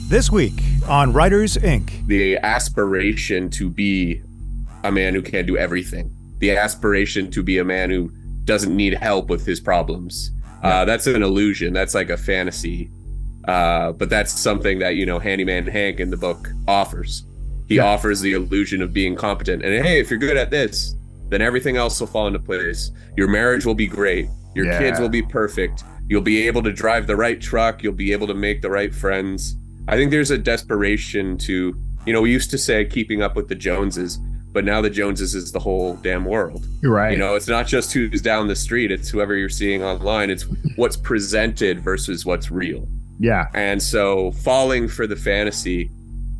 This week on Writers, Inc. The aspiration to be a man who can do everything. The aspiration to be a man who doesn't need help with his problems. That's an illusion. That's like a fantasy. But that's something that, Handyman Hank in the book offers. He offers the illusion of being competent. And hey, if you're good at this, then everything else will fall into place. Your marriage will be great. Your kids will be perfect. You'll be able to drive the right truck. You'll be able to make the right friends. I think there's a desperation to, we used to say keeping up with the Joneses, but now the Joneses is the whole damn world. You're right. It's not just who's down the street. It's whoever you're seeing online. It's what's presented versus what's real. Yeah. And so falling for the fantasy,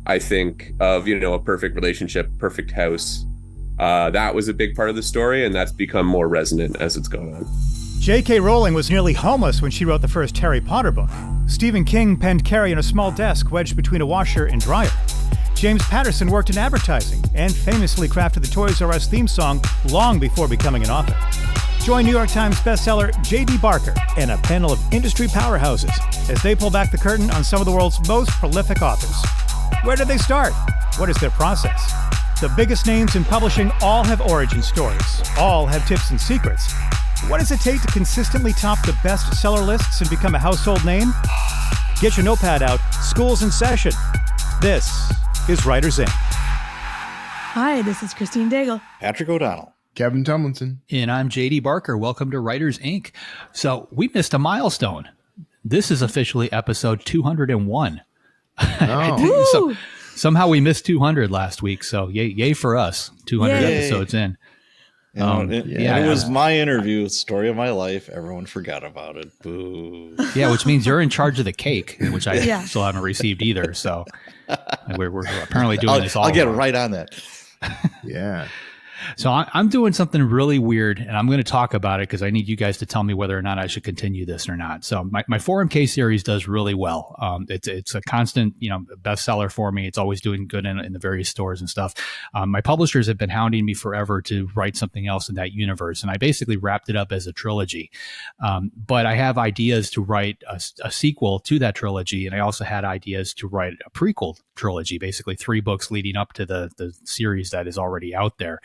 I think, of, a perfect relationship, perfect house, that was a big part of the story, and that's become more resonant as it's gone on. J.K. Rowling was nearly homeless when she wrote the first Harry Potter book. Stephen King penned Carrie in a small desk wedged between a washer and dryer. James Patterson worked in advertising and famously crafted the Toys R Us theme song long before becoming an author. Join New York Times bestseller J.D. Barker and a panel of industry powerhouses as they pull back the curtain on some of the world's most prolific authors. Where did they start? What is their process? The biggest names in publishing all have origin stories. All have tips and secrets. What does it take to consistently top the bestseller lists and become a household name? Get your notepad out. School's in session. This is Writers, Inc. Hi, this is Christine Daigle. Patrick O'Donnell. Kevin Tomlinson. And I'm JD Barker. Welcome to Writers, Inc. So we missed a milestone. This is officially episode 201. Oh. So, somehow we missed 200 last week. So yay for us. 200 episodes in. It was my interview, story of my life. Everyone forgot about it. Boo. Yeah, which means you're in charge of the cake, which I still haven't received either. So we're apparently doing this all. I'll get right on that. Yeah. So I'm doing something really weird, and I'm going to talk about it because I need you guys to tell me whether or not I should continue this or not. So my 4MK series does really well. It's a constant, bestseller for me. It's always doing good in the various stores and stuff. My publishers have been hounding me forever to write something else in that universe, and I basically wrapped it up as a trilogy. But I have ideas to write a sequel to that trilogy, and I also had ideas to write a prequel trilogy, basically 3 books leading up to the series that is already out there.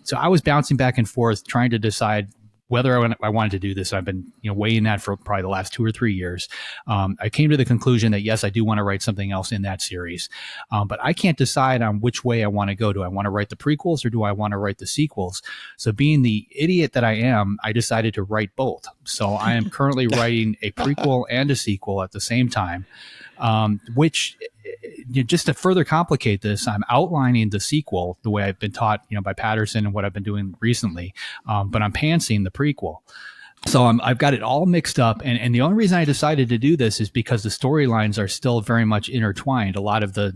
So I was bouncing back and forth trying to decide whether I wanted to do this. I've been weighing that for probably the last 2 or 3 years. I came to the conclusion that, yes, I do want to write something else in that series. But I can't decide on which way I want to go. Do I want to write the prequels or do I want to write the sequels? So being the idiot that I am, I decided to write both. So I am currently writing a prequel and a sequel at the same time, which just to further complicate this, I'm outlining the sequel the way I've been taught, by Patterson and what I've been doing recently. But I'm pantsing the prequel. So I've got it all mixed up. And the only reason I decided to do this is because the storylines are still very much intertwined. A lot of the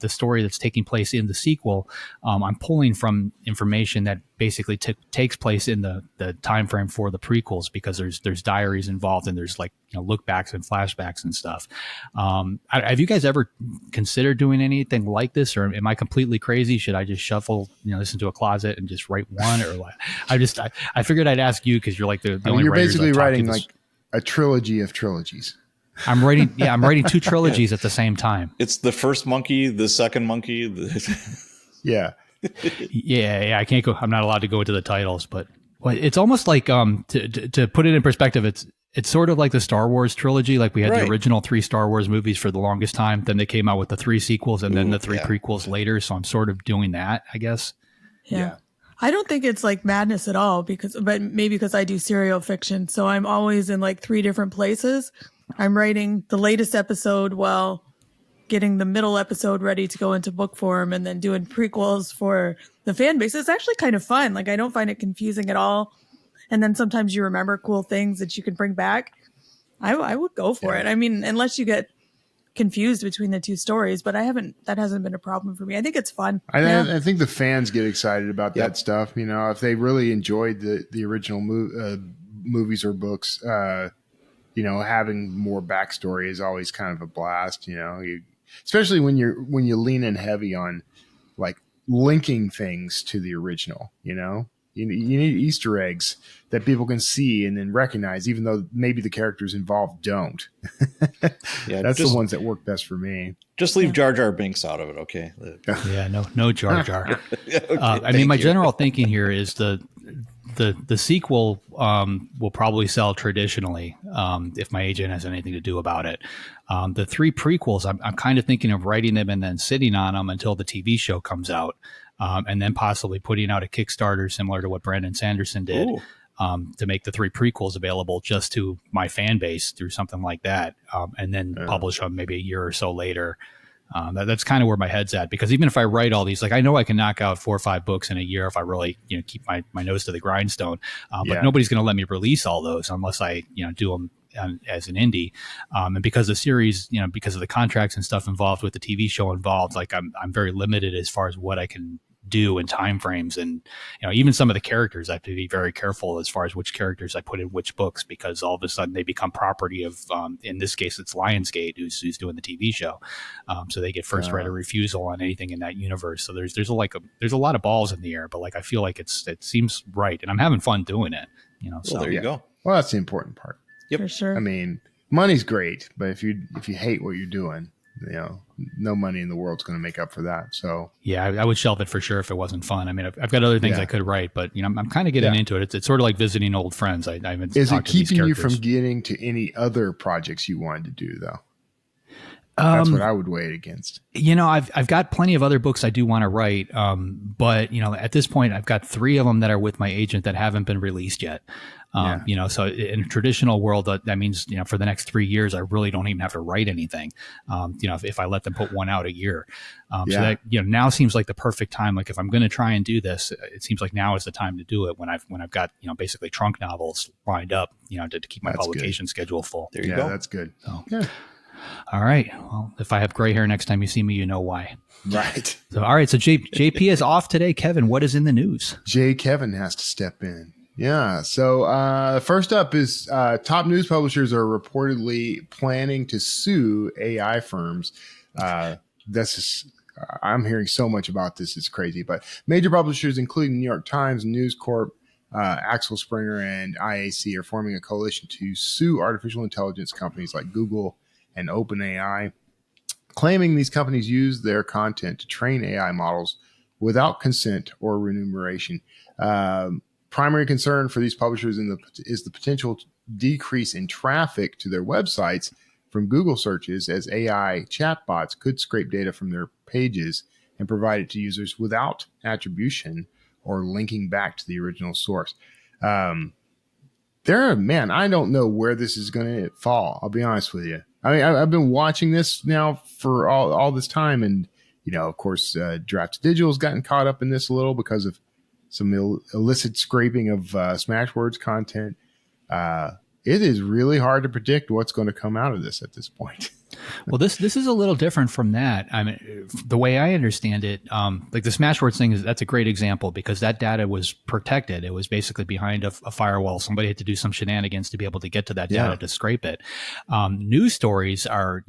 story that's taking place in the sequel, I'm pulling from information that basically takes place in the time frame for the prequels, because there's diaries involved and there's look backs and flashbacks and stuff. Have you guys ever considered doing anything like this, or am I completely crazy? Should I just shuffle this into a closet and just write one, or what? I figured I'd ask you because you're like the only. You're basically writing like a trilogy of trilogies. I'm writing 2 trilogies at the same time. It's the first monkey, the second monkey. Yeah. Yeah. I can't go. I'm not allowed to go into the titles, but it's almost like to put it in perspective, it's sort of like the Star Wars trilogy. Like we had the original 3 Star Wars movies for the longest time. Then they came out with the 3 sequels and then the 3 prequels later. So I'm sort of doing that, I guess. Yeah. I don't think it's like madness at all but maybe because I do serial fiction. So I'm always in like 3 different places. I'm writing the latest episode while getting the middle episode ready to go into book form, and then doing prequels for the fan base. It's actually kind of fun. Like I don't find it confusing at all. And then sometimes you remember cool things that you can bring back. I would go for it. I mean, unless you get confused between the 2 stories, but that hasn't been a problem for me. I think it's fun. I think the fans get excited about that stuff. If they really enjoyed the original movies or books, having more backstory is always kind of a blast. Especially when you lean in heavy on like linking things to the original. You need Easter eggs that people can see and then recognize, even though maybe the characters involved don't. That's the ones that work best for me. Just leave Jar Jar Binks out of it, okay? Yeah, no Jar Jar. Okay, I mean, my general thinking here is the sequel will probably sell traditionally if my agent has anything to do about it. The 3 prequels, I'm kind of thinking of writing them and then sitting on them until the TV show comes out, and then possibly putting out a Kickstarter similar to what Brandon Sanderson did. To make the 3 prequels available just to my fan base through something like that, and then publish them maybe a year or so later. That's kind of where my head's at, because even if I write all these, like, I know I can knock out 4 or 5 books in a year if I really, keep my nose to the grindstone. But nobody's going to let me release all those unless I, do them as an indie. And because the series, because of the contracts and stuff involved with the TV show involved, like I'm very limited as far as what I can do in time frames, and even some of the characters I have to be very careful as far as which characters I put in which books, because all of a sudden they become property of in this case it's Lionsgate who's doing the TV show, so they get first right of refusal on anything in that universe. So there's a lot of balls in the air, but like I feel like it seems right, and I'm having fun doing it. So there you go. Well, that's the important part. Yep. For sure. I mean, money's great, but if you hate what you're doing, no money in the world's going to make up for that. So yeah, I would shelve it for sure if it wasn't fun. I mean, I've got other things I could write, but I'm kind of getting into it. It's sort of like visiting old friends. I haven't. Is it keeping you from getting to any other projects you wanted to do though? That's what I would weigh it against. I've got plenty of other books I do want to write, but at this point I've got 3 of them that are with my agent that haven't been released yet. So in a traditional world, that means, for the next 3 years, I really don't even have to write anything. If I let them put one out a year. So that, now seems like the perfect time. Like if I'm going to try and do this, it seems like now is the time to do it when I've got, basically trunk novels lined up, to keep my publication schedule full. There you go. That's good. So, all right. Well, if I have gray hair next time you see me, you know why. Right. So, all right. So JP is off today. Kevin, what is in the news? Kevin has to step in. Yeah. So first up is top news publishers are reportedly planning to sue AI firms. I'm hearing so much about this. It's crazy. But major publishers, including New York Times, News Corp, Axel Springer, and IAC are forming a coalition to sue artificial intelligence companies like Google and OpenAI, claiming these companies use their content to train AI models without consent or remuneration. Primary concern for these publishers is the potential decrease in traffic to their websites from Google searches, as AI chatbots could scrape data from their pages and provide it to users without attribution or linking back to the original source. I don't know where this is going to fall. I'll be honest with you. I mean, I've been watching this now for all this time, and of course, Draft Digital has gotten caught up in this a little because of some illicit scraping of Smashwords content. It is really hard to predict what's going to come out of this at this point. Well, this is a little different from that. I mean, the way I understand it, like the Smashwords thing that's a great example, because that data was protected. It was basically behind a firewall. Somebody had to do some shenanigans to be able to get to that data to scrape it. News stories are,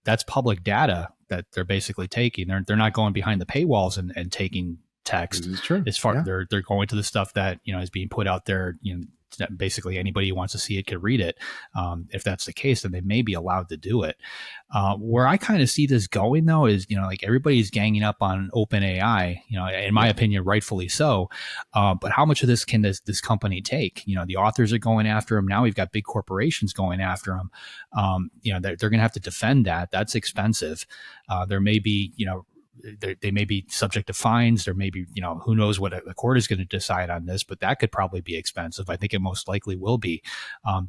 that's public data that they're basically taking. They're not going behind the paywalls and taking text. This is true. As far they're going to the stuff that is being put out there. Basically anybody who wants to see it can read it. If that's the case, then they may be allowed to do it. Where I kind of see this going though is, like everybody's ganging up on OpenAI, in my opinion, rightfully so. But how much of this can this company take? The authors are going after them. Now we've got big corporations going after them. They're going to have to defend that. That's expensive. There may be, they may be subject to fines. There may be, who knows what the court is going to decide on this, but that could probably be expensive. I think it most likely will be.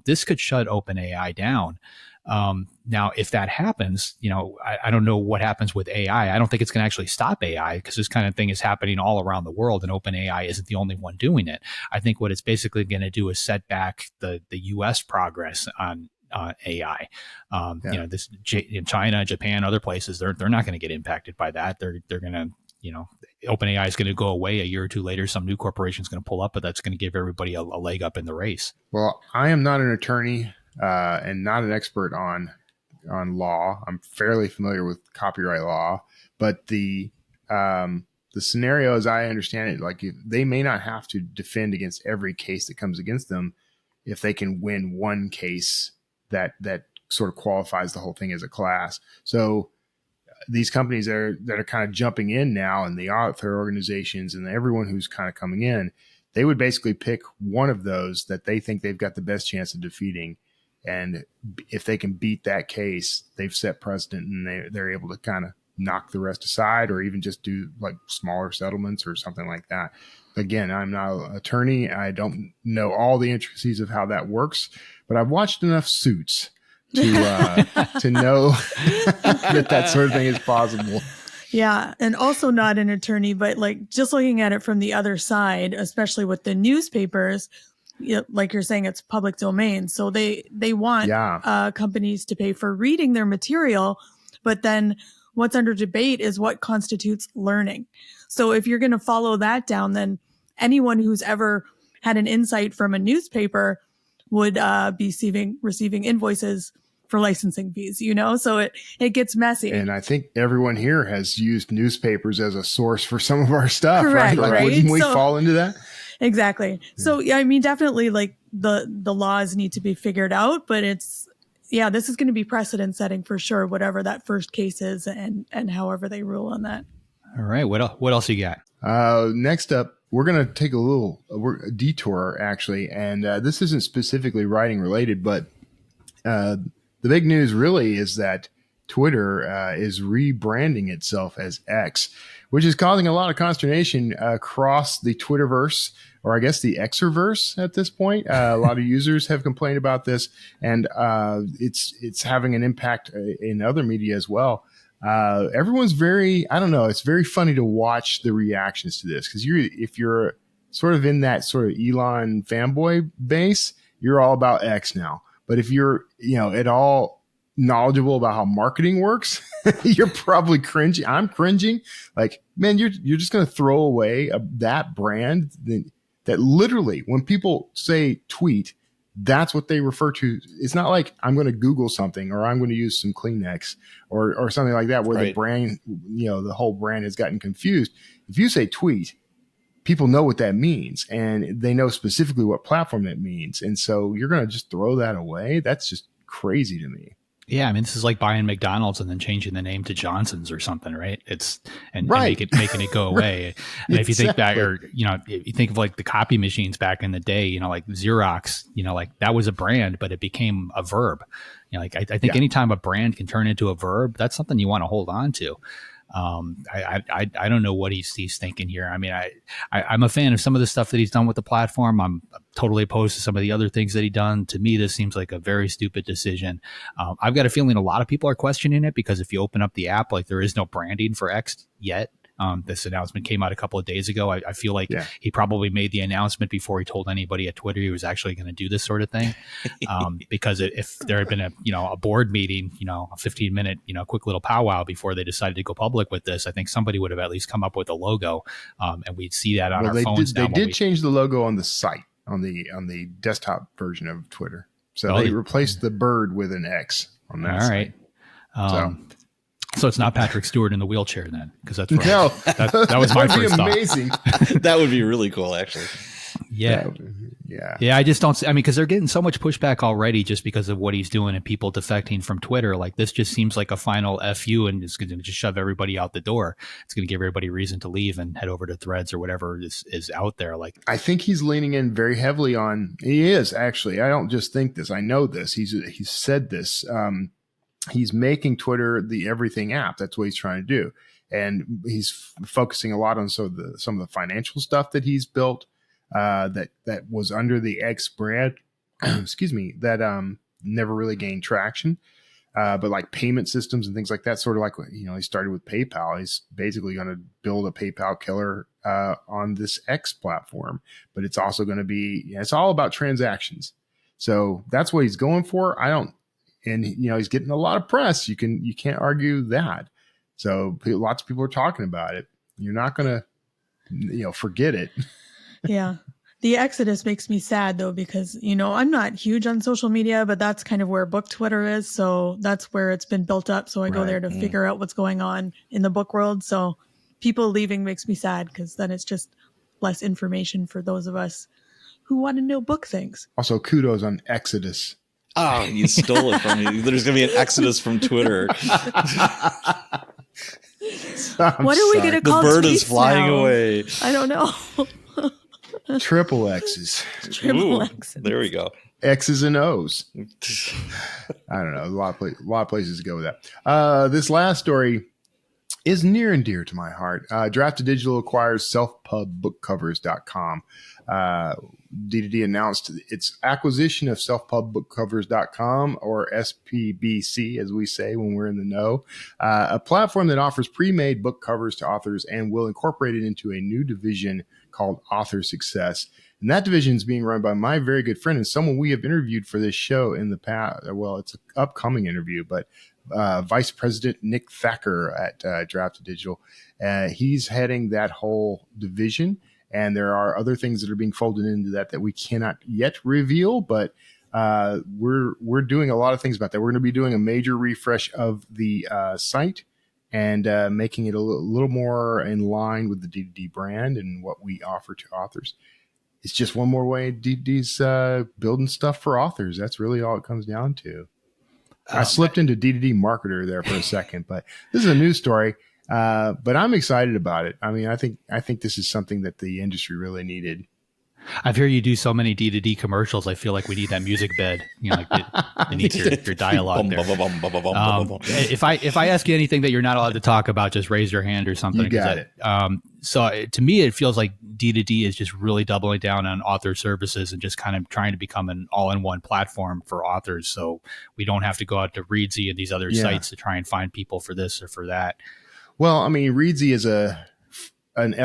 This could shut OpenAI down. Now, if that happens, I don't know what happens with AI. I don't think it's going to actually stop AI, because this kind of thing is happening all around the world, and OpenAI isn't the only one doing it. I think what it's basically going to do is set back the U.S. progress on AI. This in China, Japan, other places, they're not going to get impacted by that. They're going to, OpenAI is going to go away a year or two later. Some new corporation is going to pull up, but that's going to give everybody a leg up in the race. Well, I am not an attorney and not an expert on law. I'm fairly familiar with copyright law, but the the scenario, as I understand it, like they may not have to defend against every case that comes against them if they can win one case that sort of qualifies the whole thing as a class. So these companies that are kind of jumping in now, and the author organizations and everyone who's kind of coming in, they would basically pick one of those that they think they've got the best chance of defeating. And if they can beat that case, they've set precedent, and they're able to kind of knock the rest aside, or even just do like smaller settlements or something like that. Again, I'm not an attorney. I don't know all the intricacies of how that works, but I've watched enough Suits to know that sort of thing is possible. Yeah. And also not an attorney, but like just looking at it from the other side, especially with the newspapers, like you're saying, it's public domain. So they want companies to pay for reading their material, but then what's under debate is what constitutes learning. So if you're going to follow that down, then anyone who's ever had an insight from a newspaper would be receiving invoices for licensing fees, so it gets messy. And I think everyone here has used newspapers as a source for some of our stuff. Correct, right? Like, wouldn't we fall into that? Exactly. So yeah, I mean, definitely like the laws need to be figured out, but this is going to be precedent setting for sure, whatever that first case is and however they rule on that. All right. What else you got? Next up, we're going to take a detour actually. And this isn't specifically writing related, but the big news really is that Twitter is rebranding itself as X, which is causing a lot of consternation across the Twitterverse, or I guess the Xerverse at this point. A lot of users have complained about this, and it's having an impact in other media as well. Everyone's it's very funny to watch the reactions to this, because if you're sort of in that sort of Elon fanboy base, you're all about X now. But if you're, at all knowledgeable about how marketing works, you're probably cringing. I'm cringing. Like, man, you're just going to throw away that brand that literally, when people say tweet, that's what they refer to. It's not like I'm going to Google something, or I'm going to use some Kleenex or something like that, where the brand, the whole brand has gotten confused. If you say tweet, people know what that means, and they know specifically what platform that means. And so you're going to just throw that away. That's just crazy to me. Yeah, I mean, this is like buying McDonald's and then changing the name to Johnson's or something, right? And making it go away. And if you think back, or if you think of like the copy machines back in the day, like Xerox, like that was a brand, but it became a verb. I think anytime a brand can turn into a verb, that's something you want to hold on to. I don't know what he's thinking here. I mean, I'm a fan of some of the stuff that he's done with the platform. I'm totally opposed to some of the other things that he's done. To me, this seems like a very stupid decision. I've got a feeling a lot of people are questioning it, because if you open up the app, like, there is no branding for X yet. This announcement came out a couple of days ago. I feel like he probably made the announcement before he told anybody at Twitter he was actually going to do this sort of thing. Because if there had been a board meeting, a 15-minute, quick little powwow before they decided to go public with this, I think somebody would have at least come up with a logo, and we'd see that on our phones. They did change the logo on the site, on the desktop version of Twitter. So they replaced the bird with an X on that site. All right. So it's not Patrick Stewart in the wheelchair then, because that's that was my first thought. Amazing. That would be really cool, actually. Yeah. I just don't see, because they're getting so much pushback already just because of what he's doing and people defecting from Twitter. Like, this just seems like a final FU, and it's going to just shove everybody out the door. It's going to give everybody reason to leave and head over to Threads or whatever is out there. Like, I think he's leaning in very heavily on, he is actually, I don't just think this, I know this. He's said this. He's making Twitter the everything app. That's what he's trying to do. And he's focusing a lot on some of the financial stuff that he's built, that was under the X brand, that never really gained traction. But like payment systems and things like that, sort of like, he started with PayPal. He's basically going to build a PayPal killer on this X platform, but it's also going to be, it's all about transactions. So that's what he's going for. And he's getting a lot of press. You can't argue that. So lots of people are talking about it. You're not going to, forget it. Yeah. The exodus makes me sad though, because, I'm not huge on social media, but that's kind of where book Twitter is. So that's where it's been built up. So I go there to figure out what's going on in the book world. So people leaving makes me sad because then it's just less information for those of us who want to know book things. Also, kudos on Exodus. Oh, you stole it from me. There's going to be an Exodus from Twitter. What are we going to call the bird tweets is flying now? away. I don't know. Triple X's. Triple X's. There we go. X's and O's. I don't know. A lot of places to go with that. This last story is near and dear to my heart. Drafted Digital acquires selfpubbookcovers.com. DDD announced its acquisition of selfpubbookcovers.com, or SPBC, as we say when we're in the know, a platform that offers pre-made book covers to authors and will incorporate it into a new division called Author Success. And that division is being run by my very good friend and someone we have interviewed for this show in the past. Well, it's an upcoming interview, but Vice President Nick Thacker at Drafted Digital. He's heading that whole division. And there are other things that are being folded into that we cannot yet reveal, but we're doing a lot of things about that. We're going to be doing a major refresh of the site and making it a little more in line with the DDD brand and what we offer to authors. It's just one more way DDD's building stuff for authors. That's really all it comes down to. I slipped into DDD marketer there for a second, but this is a news story. But I'm excited about it. I mean, I think this is something that the industry really needed. I've heard you do so many D2D commercials. I feel like we need that music bed. You know, like it needs your dialogue there. If I ask you anything that you're not allowed to talk about, just raise your hand or something. You got it. So to me, it feels like D2D is just really doubling down on author services and just kind of trying to become an all-in-one platform for authors. So we don't have to go out to Readsy and these other sites to try and find people for this or for that. Well, I mean, Readsy is an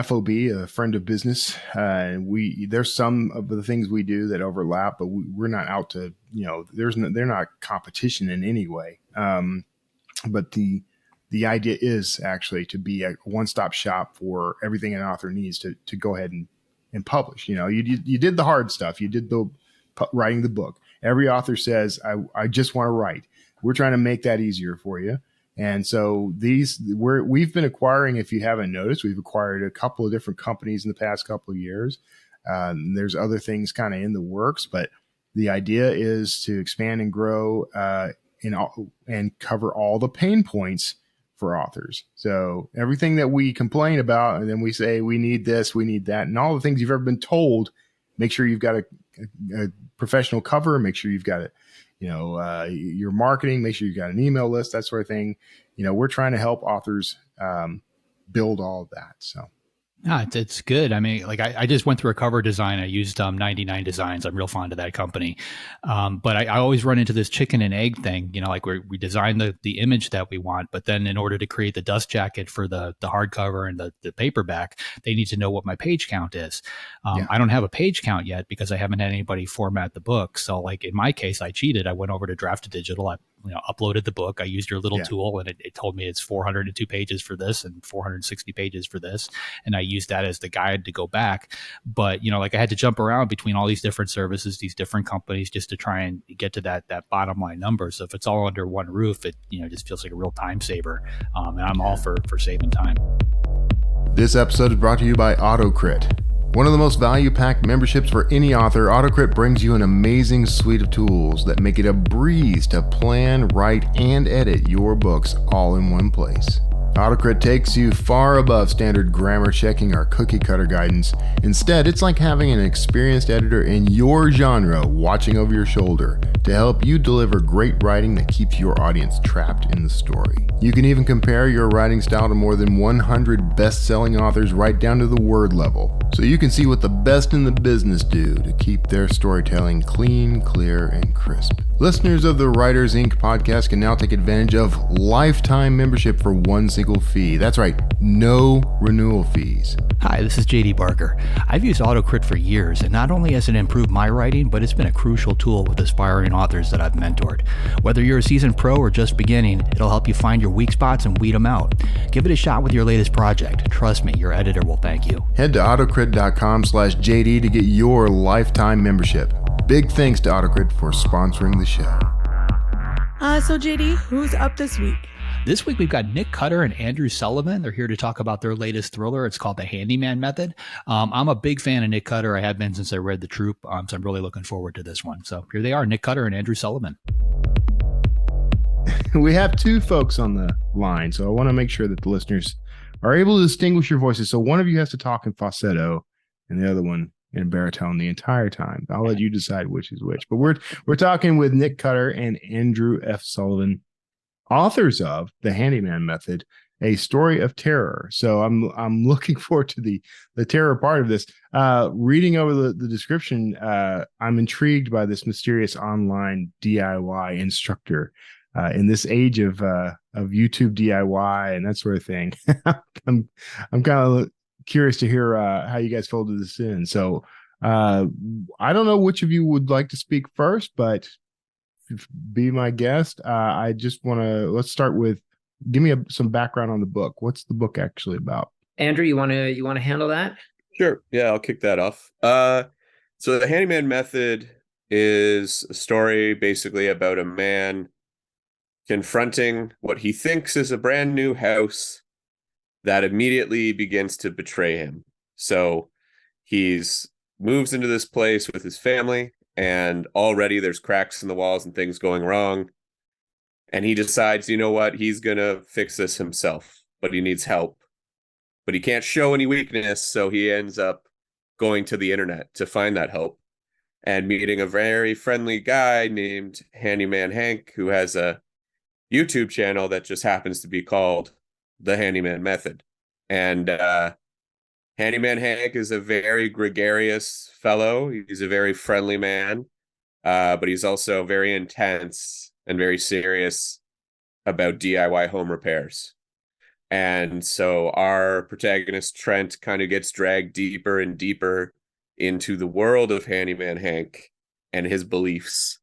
FOB, a friend of business. There's some of the things we do that overlap, but we're not out to, they're not competition in any way. But the idea is actually to be a one-stop shop for everything an author needs to go ahead and publish. You did the hard stuff. You did the writing the book. Every author says, I just want to write. We're trying to make that easier for you. And so we've been acquiring, if you haven't noticed, we've acquired a couple of different companies in the past couple of years. There's other things kind of in the works, but the idea is to expand and grow and cover all the pain points for authors. So everything that we complain about, and then we say we need this, we need that, and all the things you've ever been told, make sure you've got a professional cover, make sure you've got it. Your marketing, make sure you've got an email list, that sort of thing. We're trying to help authors build all of that. So. Yeah, it's good. I mean, like I just went through a cover design. I used 99 Designs. I'm real fond of that company. But I always run into this chicken and egg thing, like we design the image that we want, but then in order to create the dust jacket for the hardcover and the paperback, they need to know what my page count is. I don't have a page count yet because I haven't had anybody format the book. So like in my case, I cheated. I went over to Drafted Digital. I uploaded the book. I used your little tool and it told me it's 402 pages for this and 460 pages for this. And I used that as the guide to go back. But, I had to jump around between all these different services, these different companies, just to try and get to that bottom line number. So if it's all under one roof, it, just feels like a real time saver. And I'm all for saving time. This episode is brought to you by AutoCrit. One of the most value-packed memberships for any author, AutoCrit brings you an amazing suite of tools that make it a breeze to plan, write, and edit your books all in one place. AutoCrit takes you far above standard grammar checking or cookie cutter guidance. Instead, it's like having an experienced editor in your genre watching over your shoulder to help you deliver great writing that keeps your audience trapped in the story. You can even compare your writing style to more than 100 best-selling authors right down to the word level, so you can see what the best in the business do to keep their storytelling clean, clear, and crisp. Listeners of the Writers Inc. podcast can now take advantage of lifetime membership for one single fee. That's right, no renewal fees. Hi, this is JD Barker. I've used AutoCrit for years, and not only has it improved my writing, but it's been a crucial tool with aspiring authors that I've mentored. Whether you're a seasoned pro or just beginning, it'll help you find your weak spots and weed them out. Give it a shot with your latest project. Trust me, your editor will thank you. Head to autocrit.com/JD to get your lifetime membership. Big thanks to AutoCrit for sponsoring the show. So JD, who's up this week? This week, we've got Nick Cutter and Andrew Sullivan. They're here to talk about their latest thriller. It's called The Handyman Method. I'm a big fan of Nick Cutter. I have been since I read The Troop, so I'm really looking forward to this one. So here they are, Nick Cutter and Andrew Sullivan. We have two folks on the line, so I want to make sure that the listeners are able to distinguish your voices. So one of you has to talk in falsetto and the other one in baritone the entire time. I'll let you decide which is which. But we're talking with Nick Cutter and Andrew F. Sullivan, authors of The Handyman Method, a story of terror. So I'm looking forward to the terror part of this. Reading over the description, I'm intrigued by this mysterious online DIY instructor. In this age of YouTube DIY and that sort of thing, I'm kind of curious to hear how you guys folded this in. So I don't know which of you would like to speak first, but be my guest. I just want to let's start with give me some background on the book. What's the book actually about? Andrew, you want to handle that? Sure. Yeah, I'll kick that off. So The Handyman Method is a story basically about a man confronting what he thinks is a brand new house that immediately begins to betray him. So he's moves into this place with his family, and already there's cracks in the walls and things going wrong. And he decides, you know what, he's going to fix this himself, but he needs help. But he can't show any weakness, so he ends up going to the internet to find that help and meeting a very friendly guy named Handyman Hank, who has a YouTube channel that just happens to be called The Handyman Method. And Handyman Hank is a very gregarious fellow. He's a very friendly man, but he's also very intense and very serious about DIY home repairs. And so our protagonist, Trent, kind of gets dragged deeper and deeper into the world of Handyman Hank and his beliefs.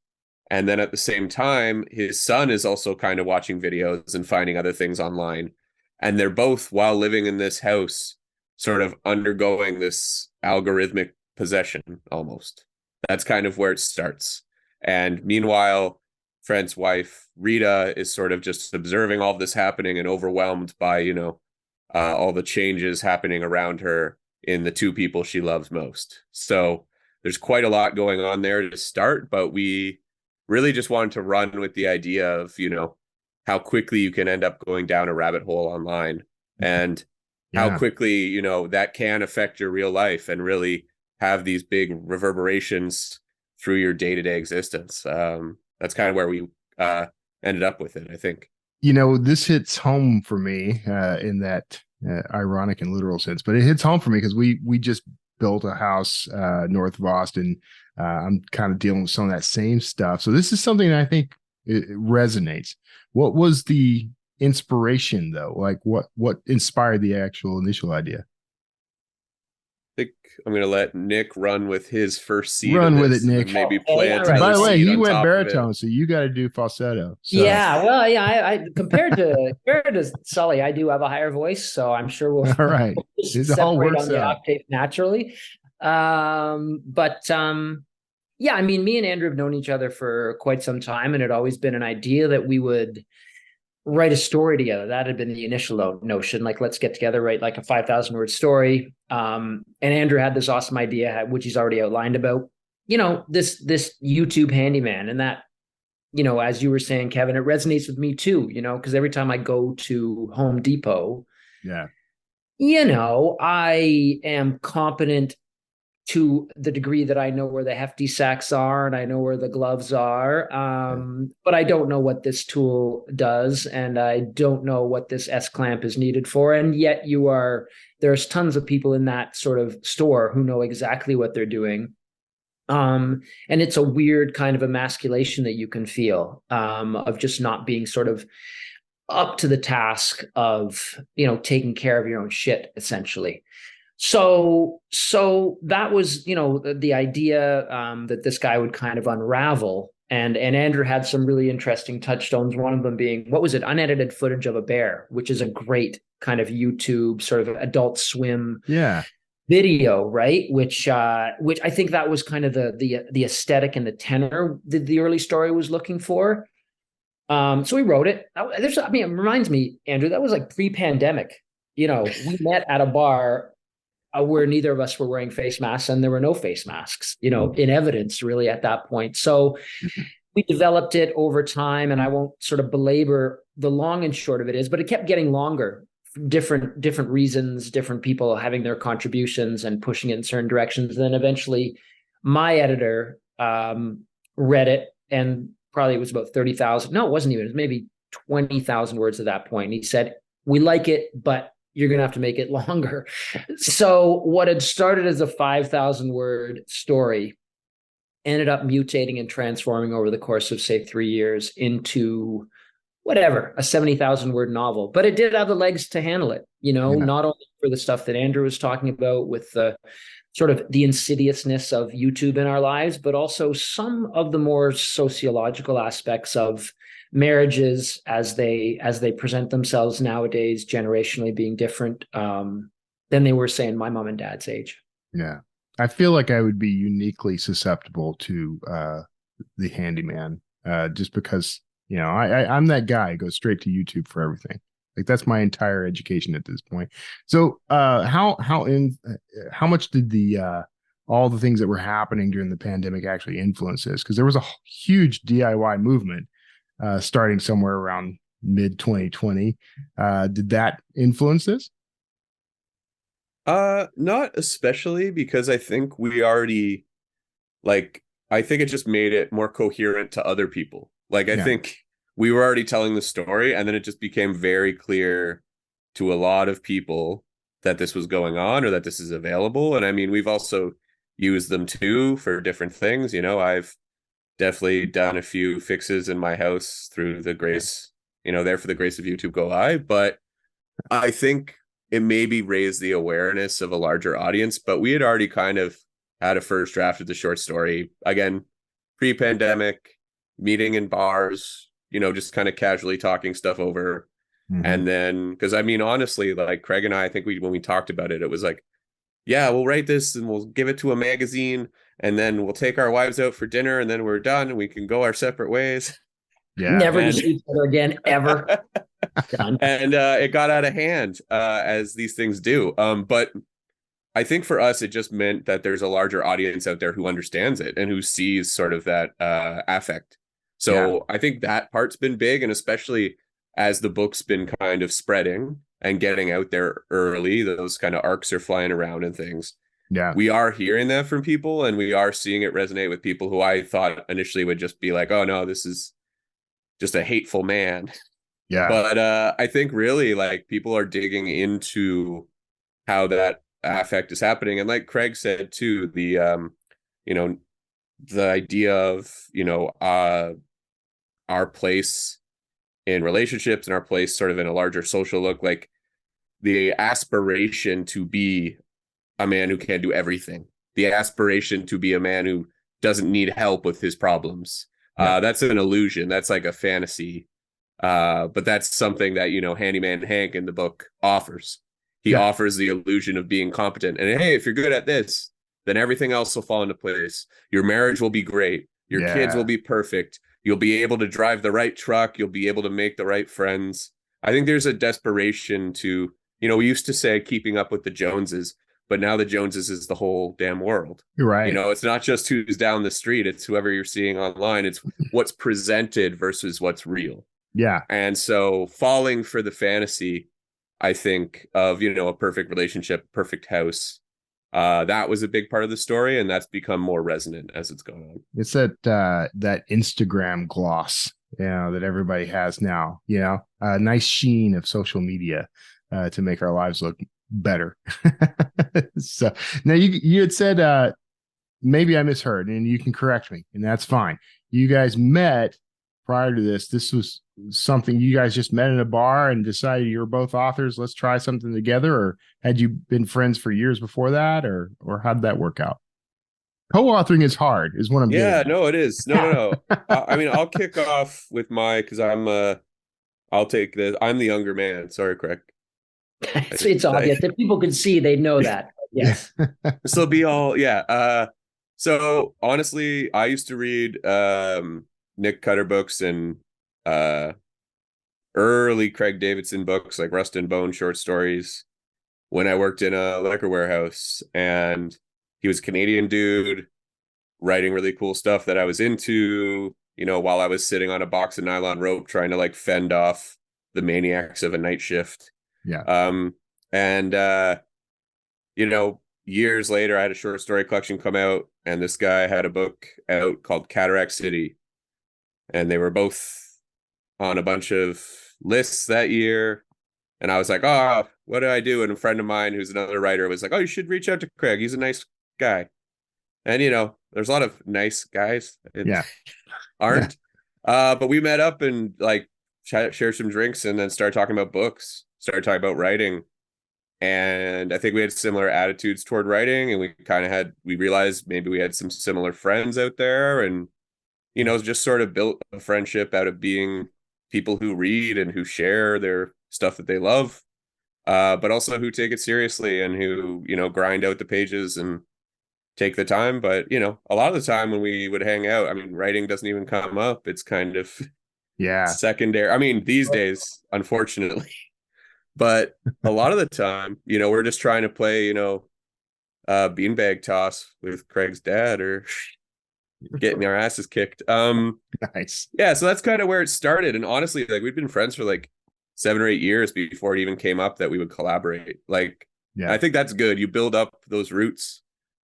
And then at the same time, his son is also kind of watching videos and finding other things online. And they're both, while living in this house, sort of undergoing this algorithmic possession almost. That's kind of where it starts. And meanwhile, Trent's wife, Rita, is sort of just observing all of this happening and overwhelmed by, all the changes happening around her in the two people she loves most. So there's quite a lot going on there to start, but we really just wanted to run with the idea of, how quickly you can end up going down a rabbit hole online and how quickly, that can affect your real life and really have these big reverberations through your day-to-day existence. That's kind of where we ended up with it, I think. This hits home for me in that ironic and literal sense, but it hits home for me because we just built a house north of Austin. I'm kind of dealing with some of that same stuff. So this is something that I think it resonates. What was the inspiration though? Like what inspired the actual initial idea? I think I'm going to let Nick run with his first seed. Run with it, Nick. Maybe plant. By the way, he went baritone, so you got to do falsetto. So. Yeah, well, yeah. I compared to Sully, I do have a higher voice, so I'm sure we'll. All right, it all works on the octave naturally. Yeah, I mean, me and Andrew have known each other for quite some time, and it had always been an idea that we would write a story together. That had been the initial notion, like, let's get together, write like a 5,000 word story. And Andrew had this awesome idea, which he's already outlined about, this YouTube handyman. And that, as you were saying, Kevin, it resonates with me too, because every time I go to Home Depot, I am competent to the degree that I know where the hefty sacks are and I know where the gloves are. But I don't know what this tool does. And I don't know what this S-clamp is needed for. And yet there's tons of people in that sort of store who know exactly what they're doing. And it's a weird kind of emasculation that you can feel of just not being sort of up to the task of, taking care of your own shit, essentially. So that was, the idea that this guy would kind of unravel. And Andrew had some really interesting touchstones. One of them being, what was it? Unedited footage of a bear, which is a great kind of YouTube sort of Adult Swim video, right? Which I think that was kind of the aesthetic and the tenor that the early story was looking for. So we wrote it. I mean, it reminds me, Andrew, that was like pre-pandemic. We met at a bar where neither of us were wearing face masks, and there were no face masks, in evidence really at that point. So we developed it over time, and I won't sort of belabor the long and short of it is, but it kept getting longer. Different reasons, different people having their contributions and pushing it in certain directions. And then eventually my editor read it, and probably it was about 30,000. No, it wasn't even. It was maybe 20,000 words at that point. And he said, "We like it, but you're going to have to make it longer." So what had started as a 5,000 word story ended up mutating and transforming over the course of, say, 3 years into whatever, a 70,000 word novel. But it did have the legs to handle it, not only for the stuff that Andrew was talking about with the sort of the insidiousness of YouTube in our lives, but also some of the more sociological aspects of marriages as they present themselves nowadays, generationally being different than they were, say, in my mom and dad's age. Yeah. I feel like I would be uniquely susceptible to the Handyman, just because, I'm that guy who goes straight to YouTube for everything. Like that's my entire education at this point. So how much did the all the things that were happening during the pandemic actually influence this? Because there was a huge DIY movement starting somewhere around mid 2020. Did that influence this? Not especially, because I think we already, I think it just made it more coherent to other people. I think we were already telling the story, and then it just became very clear to a lot of people that this was going on or that this is available. And I mean, we've also used them too for different things. I've definitely done a few fixes in my house through the grace, there for the grace of YouTube go I. But I think it maybe raised the awareness of a larger audience, but we had already kind of had a first draft of the short story, again, pre-pandemic, meeting in bars, just kind of casually talking stuff over. Mm-hmm. And then, because I mean, honestly, Craig and I think when we talked about it, it was like, yeah, we'll write this and we'll give it to a magazine, and then we'll take our wives out for dinner, and then we're done and we can go our separate ways. Yeah. Never to see each other again, ever. And it got out of hand, as these things do. But I think for us, it just meant that there's a larger audience out there who understands it and who sees sort of that affect. So I think that part's been big, and especially as the book's been kind of spreading and getting out there early, those kind of arcs are flying around and things. Yeah, we are hearing that from people, and we are seeing it resonate with people who I thought initially would just be like, oh no, this is just a hateful man. Yeah. But I think really people are digging into how that affect is happening. And like Craig said too, the the idea of, our place in relationships and our place sort of in a larger social look, the aspiration to be a man who can do everything, the aspiration to be a man who doesn't need help with his problems. That's an illusion. That's like a fantasy. But that's something that, Handyman Hank in the book offers. He offers the illusion of being competent. And hey, if you're good at this, then everything else will fall into place. Your marriage will be great. Your kids will be perfect. You'll be able to drive the right truck. You'll be able to make the right friends. I think there's a desperation to, we used to say keeping up with the Joneses, but now the Joneses is the whole damn world. You're right. It's not just who's down the street. It's whoever you're seeing online. It's what's presented versus what's real. Yeah. And so falling for the fantasy, I think, of, a perfect relationship, perfect house, that was a big part of the story, and that's become more resonant as it's gone on. It's that Instagram gloss, that everybody has now, a nice sheen of social media to make our lives look better. So now you had said, maybe I misheard, and you can correct me, and that's fine. You guys met prior to this. This was something you guys just met in a bar and decided you were both authors. Let's try something together. Or had you been friends for years before that, or how did that work out? Co-authoring is hard, is what I'm getting at. No, it is. No. I mean, I'll kick off with because I'll take this. I'm the younger man. Sorry, Craig. It's obvious. If people could see, they'd know that. Yes. This will be all. Yeah. So honestly, I used to read Nick Cutter books and early Craig Davidson books like Rust and Bone short stories when I worked in a liquor warehouse, and he was a Canadian dude writing really cool stuff that I was into, while I was sitting on a box of nylon rope trying to like fend off the maniacs of a night shift. Yeah. And years later I had a short story collection come out, and this guy had a book out called Cataract City, and they were both on a bunch of lists that year. And I was like, oh, what do I do? And a friend of mine who's another writer was like, oh, you should reach out to Craig. He's a nice guy. And, there's a lot of nice guys. Aren't. But we met up and like shared some drinks and then started talking about books, started talking about writing. And I think we had similar attitudes toward writing. And we realized maybe we had some similar friends out there. And, just sort of built a friendship out of being people who read and who share their stuff that they love, but also who take it seriously and who, grind out the pages and take the time. But, a lot of the time when we would hang out, I mean, writing doesn't even come up. It's kind of secondary. I mean, these days, unfortunately, but a lot of the time, we're just trying to play, beanbag toss with Craig's dad or getting our asses kicked. Nice. Yeah, so that's kind of where it started. And honestly, like we've been friends for like 7 or 8 years before it even came up that we would collaborate. Like, I think that's good. You build up those roots.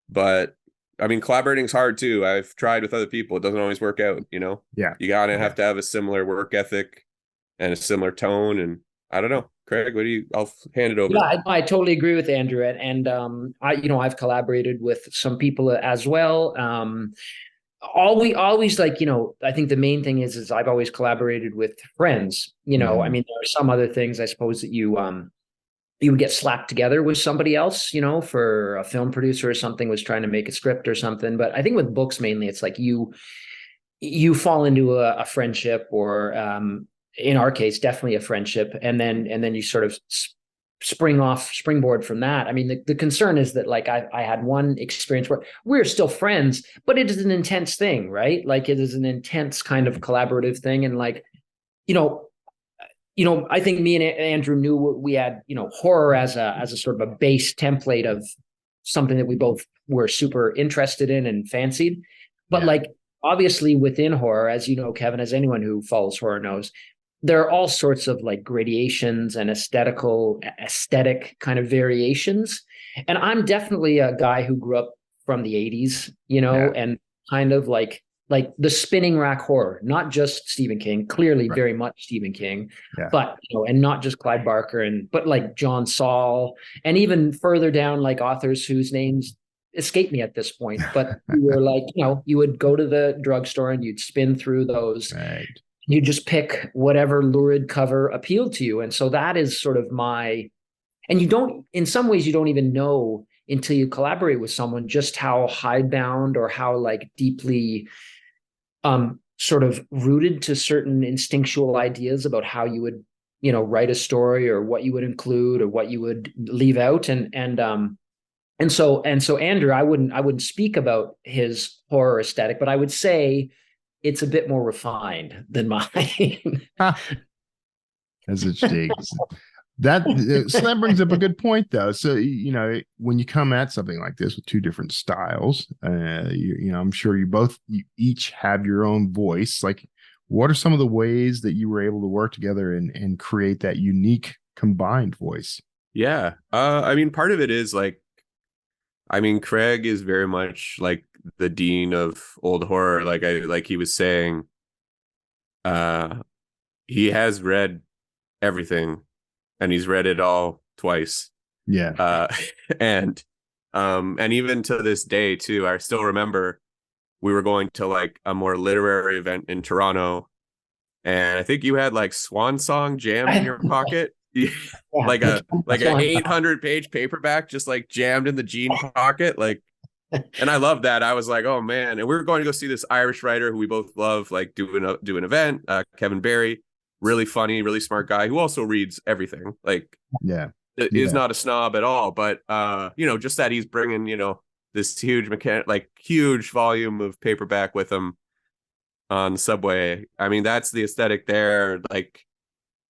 But I mean, collaborating is hard too. I've tried with other people. It doesn't always work out, Yeah. You gotta have to have a similar work ethic and a similar tone. And I don't know, Craig, I'll hand it over. Yeah, I totally agree with Andrew. And I've collaborated with some people as well. Always like, I think the main thing is I've always collaborated with friends, I mean, there are some other things I suppose that you would get slapped together with somebody else, for a film producer or something was trying to make a script or something. But I think with books, mainly it's like you fall into a friendship or, in our case, definitely a friendship. And then you sort of springboard from that. I mean, the concern is that like I had one experience where we're still friends, but it is an intense thing, right? Like it is an intense kind of collaborative thing. And like, I think me and Andrew knew we had, horror as a sort of a base template of something that we both were super interested in and fancied. But like, obviously within horror, as you know, Kevin, as anyone who follows horror knows, there are all sorts of like gradations and aesthetic kind of variations. And I'm definitely a guy who grew up from the 80s, and kind of like the spinning rack horror, not just Stephen King, clearly very much Stephen King, but, and not just Clive Barker but like John Saul, and even further down, like authors whose names escape me at this point, but you were like, you would go to the drugstore and you'd spin through those. Right. You just pick whatever lurid cover appealed to you. And so that is sort of in some ways you don't even know until you collaborate with someone just how hidebound or how like deeply sort of rooted to certain instinctual ideas about how you would, write a story or what you would include or what you would leave out. And so Andrew, I wouldn't speak about his horror aesthetic, but I would say it's a bit more refined than mine. As it states. So that brings up a good point, though. So, when you come at something like this with two different styles, I'm sure you each have your own voice. Like, what are some of the ways that you were able to work together and create that unique combined voice? Yeah. I mean, part of it is like, Craig is very much like the dean of old horror. Like he was saying, he has read everything and he's read it all twice. Yeah. And even to this day too, I still remember we were going to like a more literary event in Toronto, and I think you had like Swan Song jammed in your pocket. like an 800-page paperback just like jammed in the jean pocket, like. And I love that. I was like, oh man. And we were going to go see this Irish writer who we both love, like do an event, Kevin Barry, really funny, really smart guy who also reads everything, like is not a snob at all, but just that he's bringing this huge huge volume of paperback with him. on the subway. I mean, that's the aesthetic there. Like,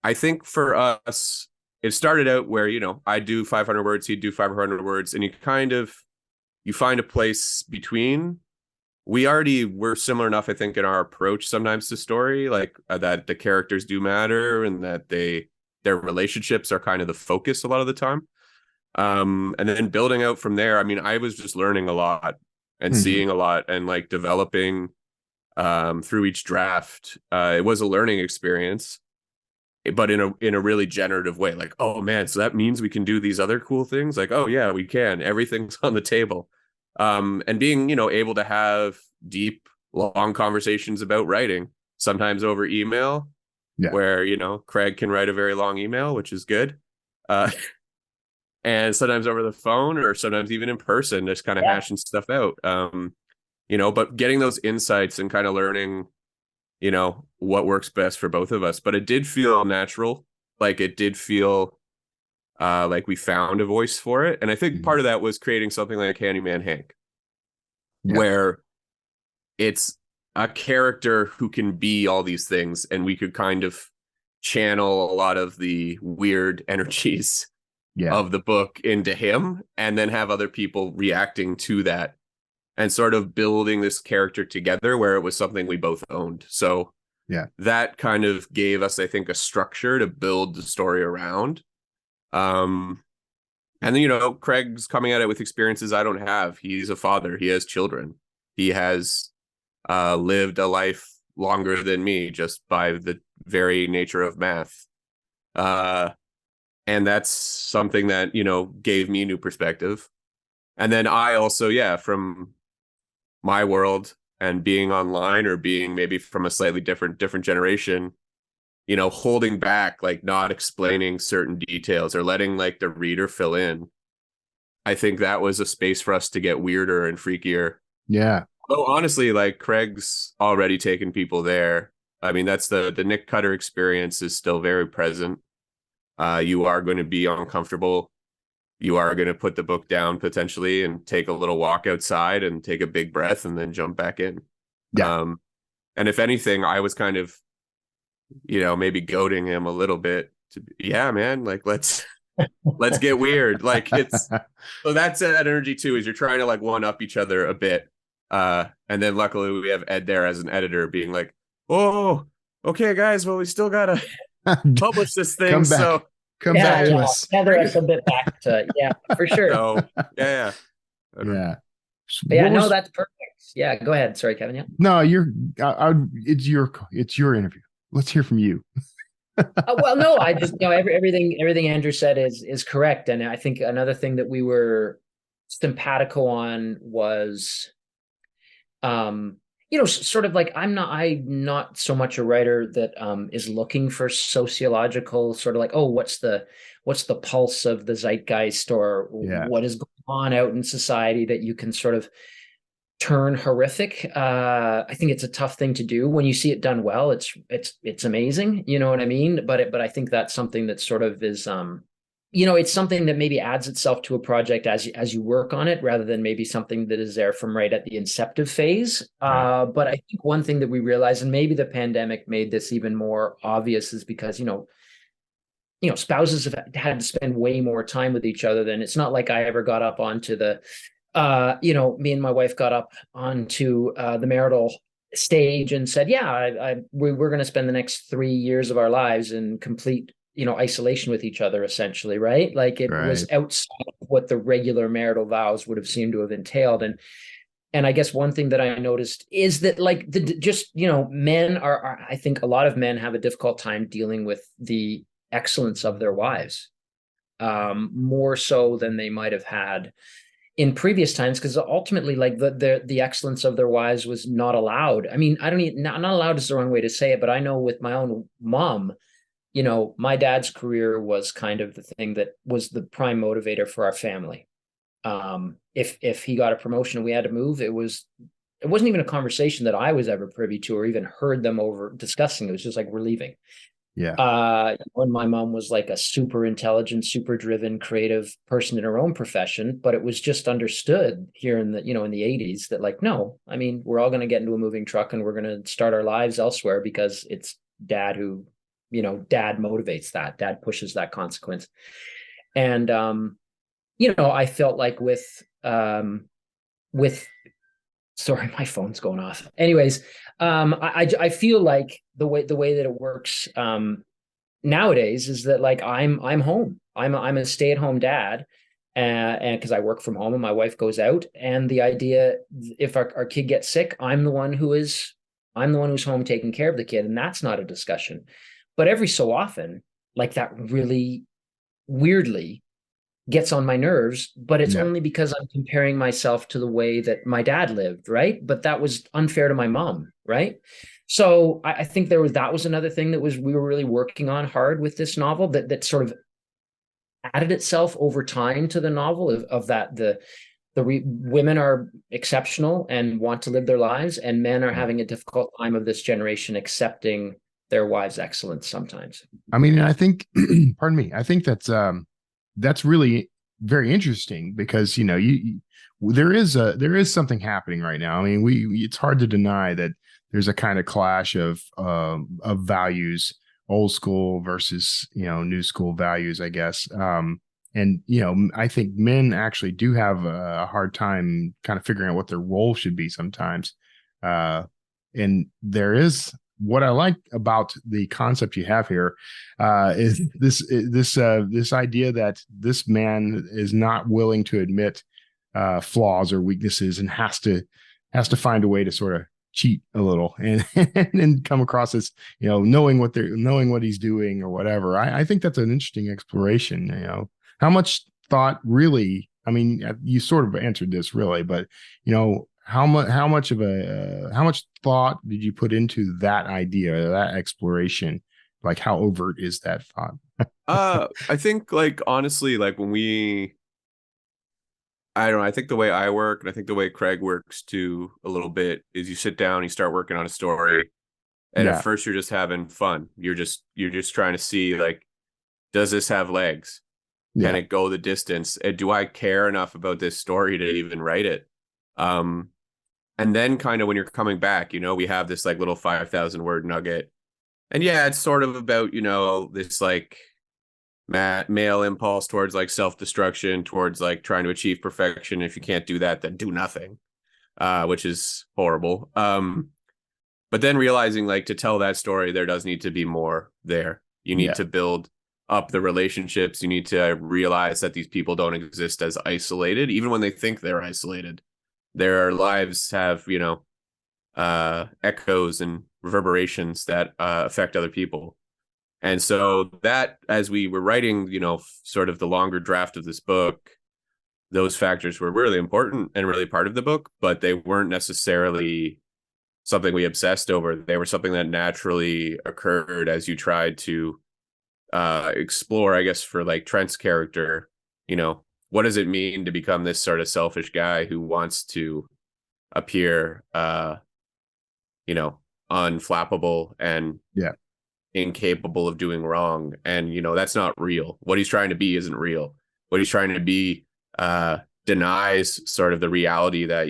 I think for us, it started out where, I do 500 words, he'd do 500 words, and you find a place between. We already were similar enough, I think, in our approach sometimes to story, like that the characters do matter and that their relationships are kind of the focus a lot of the time. And then building out from there, I mean, I was just learning a lot and seeing a lot and like developing through each draft. It was a learning experience, but in a really generative way. Like, oh man, so that means we can do these other cool things. Like, oh yeah, we can. Everything's on the table. And being, able to have deep, long conversations about writing, sometimes over email, where, Craig can write a very long email, which is good. And sometimes over the phone or sometimes even in person, just kind of hashing stuff out. But getting those insights and kind of learning, what works best for both of us. But it did feel natural. Like it did feel like we found a voice for it. And I think part of that was creating something like Handyman Hank, where it's a character who can be all these things, and we could kind of channel a lot of the weird energies of the book into him, and then have other people reacting to that and sort of building this character together where it was something we both owned. So that kind of gave us, I think, a structure to build the story around. And then, Craig's coming at it with experiences I don't have. He's a father. He has children. He has lived a life longer than me just by the very nature of math. And that's something that, gave me new perspective. And then I also, from my world and being online or being maybe from a slightly different generation, holding back, like not explaining certain details or letting like the reader fill in. I think that was a space for us to get weirder and freakier. Yeah. Though honestly, like Craig's already taken people there. I mean, that's the Nick Cutter experience is still very present. You are going to be uncomfortable. You are going to put the book down potentially and take a little walk outside and take a big breath and then jump back in. Yeah. And if anything, I was kind of, maybe goading him a little bit to, man, like let's get weird. Like so that's that energy too, is you're trying to like one up each other a bit. And then luckily we have Ed there as an editor being like, oh, okay, guys, well, we still gotta publish this thing. Come back to us. Gather us a bit back to, for sure. So, yeah. No, that's perfect. Yeah, go ahead. Sorry, Kevin. Yeah. No, it's your interview. Let's hear from you. Well, no, I just everything Andrew said is correct, and I think another thing that we were simpatico on was, sort of like I'm not so much a writer that is looking for sociological sort of like, oh, what's the pulse of the zeitgeist or what is going on out in society that you can sort of turn horrific. I think it's a tough thing to do. When you see it done well, it's amazing. You know what I mean? But I think that's something that sort of is it's something that maybe adds itself to a project as you work on it, rather than maybe something that is there from right at the inceptive phase. But I think one thing that we realized, and maybe the pandemic made this even more obvious, is because spouses have had to spend way more time with each other. Than it's not like I ever got up onto the me and my wife got up onto the marital stage and said, we're going to spend the next 3 years of our lives in complete, isolation with each other, essentially. Right. Like it was outside of what the regular marital vows would have seemed to have entailed. And I guess one thing that I noticed is that like men are, I think a lot of men have a difficult time dealing with the excellence of their wives, more so than they might have had in previous times, because ultimately, like the excellence of their wives was not allowed. I mean, not allowed is the wrong way to say it, but I know with my own mom, my dad's career was kind of the thing that was the prime motivator for our family. If he got a promotion and we had to move, it wasn't even a conversation that I was ever privy to or even heard them over discussing. It was just like, we're leaving. When my mom was like a super intelligent, super driven, creative person in her own profession, but it was just understood here in the, in the 80s that like, no, I mean, we're all going to get into a moving truck and we're going to start our lives elsewhere because it's dad who, dad motivates that, dad pushes that consequence. And, I felt like with, sorry, my phone's going off. Anyways, I feel like the way that it works nowadays is that like I'm home. I'm a stay-at-home dad, and because I work from home and my wife goes out. And the idea, if our kid gets sick, I'm the one who's home taking care of the kid, and that's not a discussion. But every so often, like that really weirdly gets on my nerves, but it's only because I'm comparing myself to the way that my dad lived, right? But that was unfair to my mom, right? So I think that was another thing that we were really working on hard with this novel that sort of added itself over time to the novel of that women are exceptional and want to live their lives, and men are having a difficult time of this generation accepting their wives' excellence sometimes. I mean, I think, pardon me, I think that's really very interesting because there is something happening right now. I mean, it's hard to deny that there's a kind of clash of values, old school versus new school values, I guess. And I think men actually do have a hard time kind of figuring out what their role should be sometimes. And there is, what I like about the concept you have here is this idea that this man is not willing to admit flaws or weaknesses and has to find a way to sort of cheat a little and come across as knowing what he's doing or whatever. I think that's an interesting exploration. How much thought really? I mean, you sort of answered this really, but how much thought did you put into that idea, that exploration? Like, how overt is that thought? I think, like, honestly, like I don't know, I think the way I work, and I think the way Craig works too a little bit, is you sit down, you start working on a story, and at first you're just having fun. You're just trying to see, like, does this have legs? Can it go the distance? And do I care enough about this story to even write it? And then kind of when you're coming back, we have this like little 5,000 word nugget. And it's sort of about, this like male impulse towards like self-destruction, towards like trying to achieve perfection. If you can't do that, then do nothing, which is horrible. But then realizing, like, to tell that story, there does need to be more there. You need to build up the relationships. You need to realize that these people don't exist as isolated, even when they think they're isolated. Their lives have, echoes and reverberations that affect other people. And so that, as we were writing, sort of the longer draft of this book, those factors were really important and really part of the book, but they weren't necessarily something we obsessed over. They were something that naturally occurred as you tried to explore, I guess, for like Trent's character, what does it mean to become this sort of selfish guy who wants to appear, unflappable and incapable of doing wrong? And, that's not real. What he's trying to be isn't real. What he's trying to be denies sort of the reality that,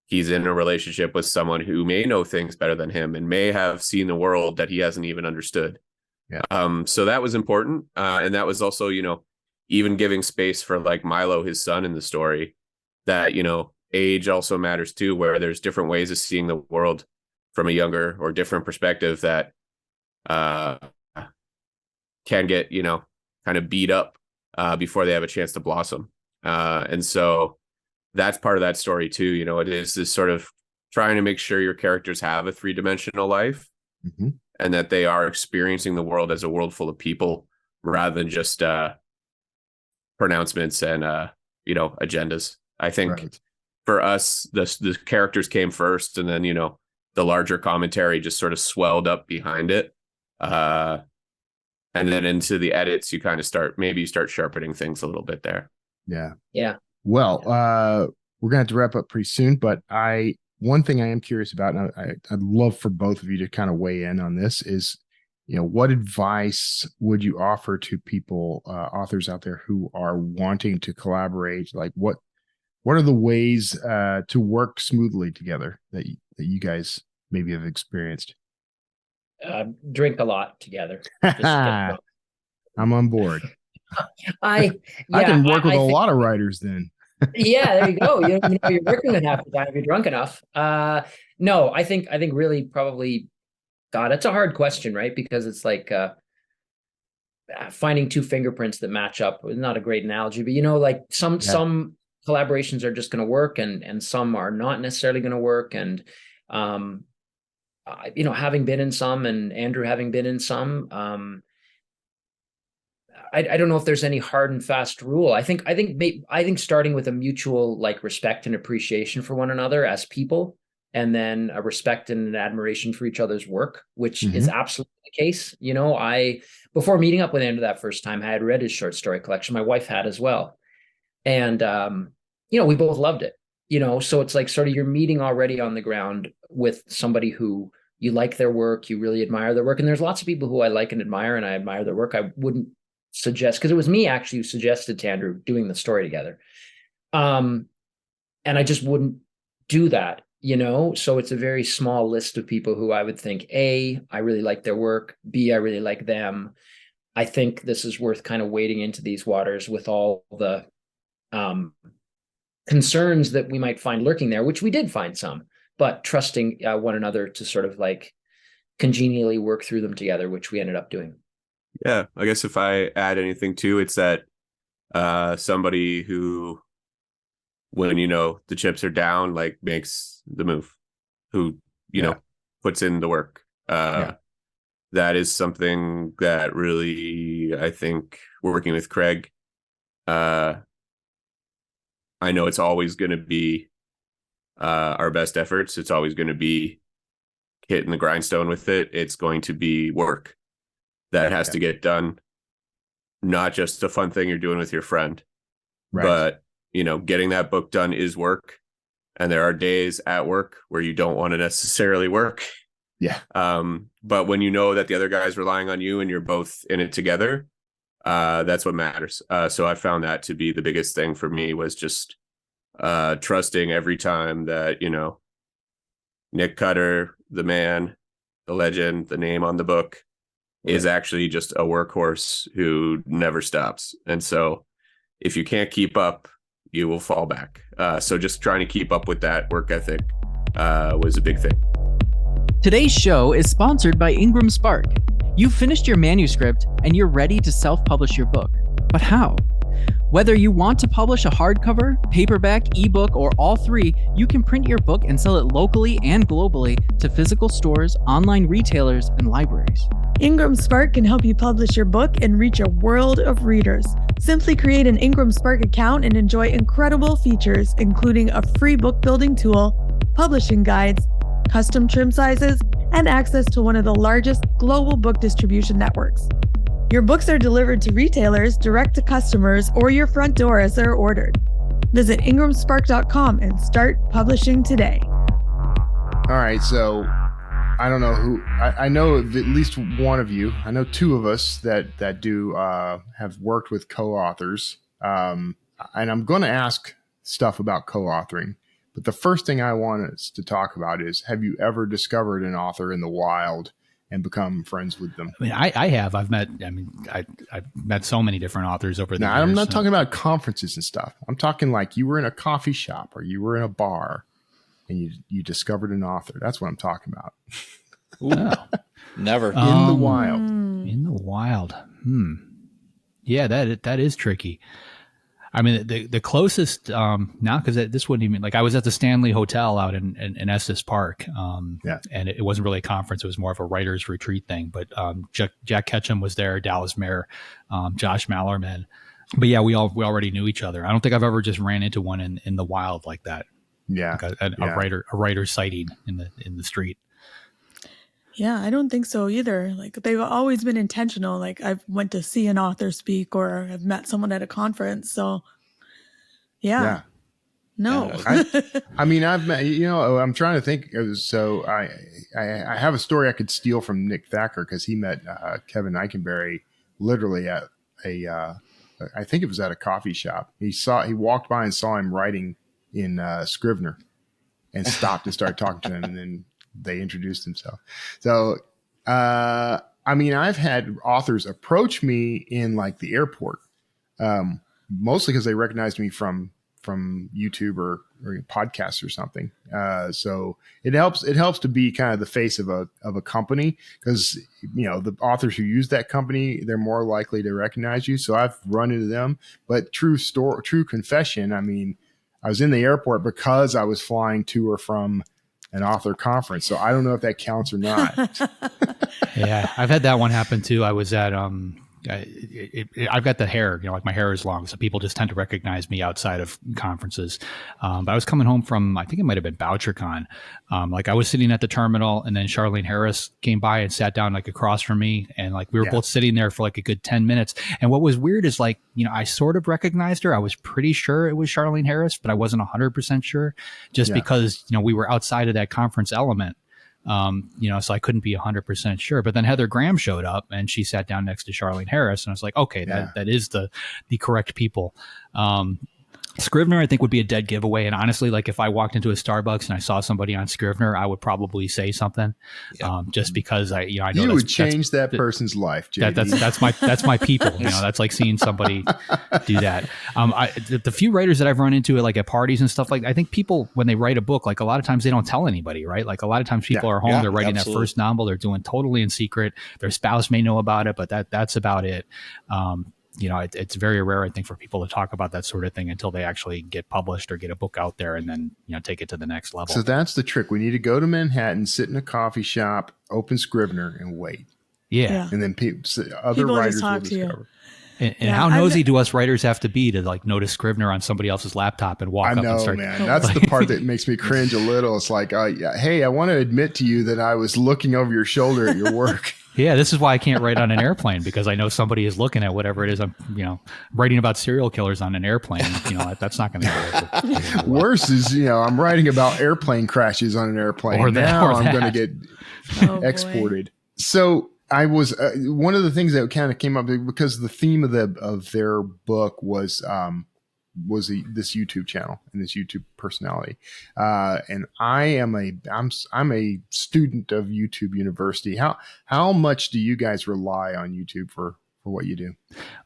he's in a relationship with someone who may know things better than him and may have seen the world that he hasn't even understood. So that was important. And that was also, even giving space for like Milo, his son, in the story, that, age also matters too, where there's different ways of seeing the world from a younger or different perspective that can get, kind of beat up before they have a chance to blossom. And so that's part of that story too. It is this sort of trying to make sure your characters have a 3-dimensional life. Mm-hmm. And that they are experiencing the world as a world full of people rather than just pronouncements and agendas. I think for us, the characters came first, and then the larger commentary just sort of swelled up behind it. And then into the edits, you kind of start sharpening things a little bit there. Yeah. Well, we're gonna have to wrap up pretty soon, but one thing I am curious about, and I'd love for both of you to kind of weigh in on this, is what advice would you offer to people, authors out there who are wanting to collaborate? Like what are the ways to work smoothly together that you guys maybe have experienced? Drink a lot together. I'm on board. I can work with a lot of writers then. Yeah, there you go. You're working with half the time if you're drunk enough. No, I think really probably, God, it's a hard question, right? Because it's like finding two fingerprints that match up. Not a great analogy, but like some collaborations are just going to work, and some are not necessarily going to work. And having been in some, and Andrew having been in some, I don't know if there's any hard and fast rule. I think starting with a mutual like respect and appreciation for one another as people, and then a respect and an admiration for each other's work, which is absolutely the case. Before meeting up with Andrew that first time, I had read his short story collection. My wife had as well. And, we both loved it, so it's like sort of you're meeting already on the ground with somebody who you like their work, you really admire their work. And there's lots of people who I like and admire, and I admire their work. I wouldn't suggest, because it was me actually who suggested to Andrew doing the story together. And I just wouldn't do that, so it's a very small list of people who I would think, A, I really like their work, B, I really like them. I think this is worth kind of wading into these waters with all the concerns that we might find lurking there, which we did find some, but trusting one another to sort of like congenially work through them together, which we ended up doing. Yeah, I guess if I add anything too, it's that somebody who, when the chips are down, like makes the move, who puts in the work. That is something that really, I think, working with Craig, I know it's always going to be our best efforts. It's always going to be hitting the grindstone with it. It's going to be work that has to get done, not just a fun thing you're doing with your friend, but getting that book done is work. And there are days at work where you don't want to necessarily work. Yeah. But when you know that the other guy's relying on you and you're both in it together, that's what matters. So I found that to be the biggest thing for me, was just trusting every time that, Nick Cutter, the man, the legend, the name on the book, is actually just a workhorse who never stops. And so if you can't keep up, you will fall back. So just trying to keep up with that work ethic was a big thing. Today's show is sponsored by Ingram Spark. You've finished your manuscript and you're ready to self-publish your book. But how? Whether you want to publish a hardcover, paperback, ebook, or all three, you can print your book and sell it locally and globally to physical stores, online retailers, and libraries. Ingram Spark can help you publish your book and reach a world of readers. Simply create an Ingram Spark account and enjoy incredible features, including a free book building tool, publishing guides, custom trim sizes, and access to one of the largest global book distribution networks. Your books are delivered to retailers, direct to customers, or your front door as they're ordered. Visit ingramspark.com and start publishing today. All right, so I don't know who. I know of at least one of you. I know two of us that do have worked with co-authors. And I'm going to ask stuff about co-authoring. But the first thing I want us to talk about is, have you ever discovered an author in the wild and become friends with them? I mean, I have. I've met so many different authors over the years. I'm not talking about conferences and stuff. I'm talking like you were in a coffee shop or you were in a bar and you discovered an author. That's what I'm talking about. Ooh, never. In the wild. In the wild. Yeah, that is tricky. I mean, the closest now, because this wouldn't even, like, I was at the Stanley Hotel out in Estes Park, and it wasn't really a conference; it was more of a writers' retreat thing. But Jack Ketchum was there, Dallas Mayer, Josh Mallerman. But yeah, we already knew each other. I don't think I've ever just ran into one in the wild like that. Yeah, like a writer sighting in the street. Yeah, I don't think so either. Like, they've always been intentional. Like, I've went to see an author speak or I've met someone at a conference. So, yeah. No. I mean, I've met, I'm trying to think. So I have a story I could steal from Nick Thacker because he met Kevin Eikenberry literally at I think it was at a coffee shop. He walked by and saw him writing in Scrivener and stopped and started talking to him, and then they introduced themselves. So, I mean, I've had authors approach me in like the airport, mostly because they recognized me from YouTube or podcasts or something. So it helps to be kind of the face of a company, because, the authors who use that company, they're more likely to recognize you. So I've run into them, but true confession. I mean, I was in the airport because I was flying to or from an author conference. So I don't know if that counts or not. Yeah. I've had that one happen too. I was at, I've got the hair, like my hair is long, so people just tend to recognize me outside of conferences. But I was coming home from, I think it might have been BoucherCon. Like I was sitting at the terminal, and then Charlene Harris came by and sat down like across from me, and like we were both sitting there for like a good 10 minutes. And what was weird is like, I sort of recognized her. I was pretty sure it was Charlene Harris, but I wasn't 100% sure, just because we were outside of that conference element. So I couldn't be 100% sure. But then Heather Graham showed up, and she sat down next to Charlene Harris, and I was like, okay, that is the correct people. Scrivener, I think, would be a dead giveaway. And honestly, like if I walked into a Starbucks and I saw somebody on Scrivener, I would probably say something, just because I know you would change that person's life. JD. That's my people. That's like seeing somebody do that. The few writers that I've run into like at parties and stuff, like I think people, when they write a book, like a lot of times they don't tell anybody, right? Like a lot of times people are home, they're writing that first novel, they're doing totally in secret. Their spouse may know about it, but that's about it. It's very rare, I think, for people to talk about that sort of thing until they actually get published or get a book out there and then, take it to the next level. So that's the trick. We need to go to Manhattan, sit in a coffee shop, open Scrivener, and wait. Yeah. And then other writers will discover. And how nosy do us writers have to be to like notice Scrivener on somebody else's laptop and walk up and start? Man. That's the part that makes me cringe a little. It's like, hey, I want to admit to you that I was looking over your shoulder at your work. Yeah, this is why I can't write on an airplane, because I know somebody is looking at whatever it is I'm, writing about serial killers on an airplane. That's not going to go. Worse is, I'm writing about airplane crashes on an airplane. I'm going to get exported. Boy. So I was one of the things that kind of came up because the theme of their book was this YouTube channel and this YouTube personality. And I'm a student of YouTube University. How much do you guys rely on YouTube for what you do?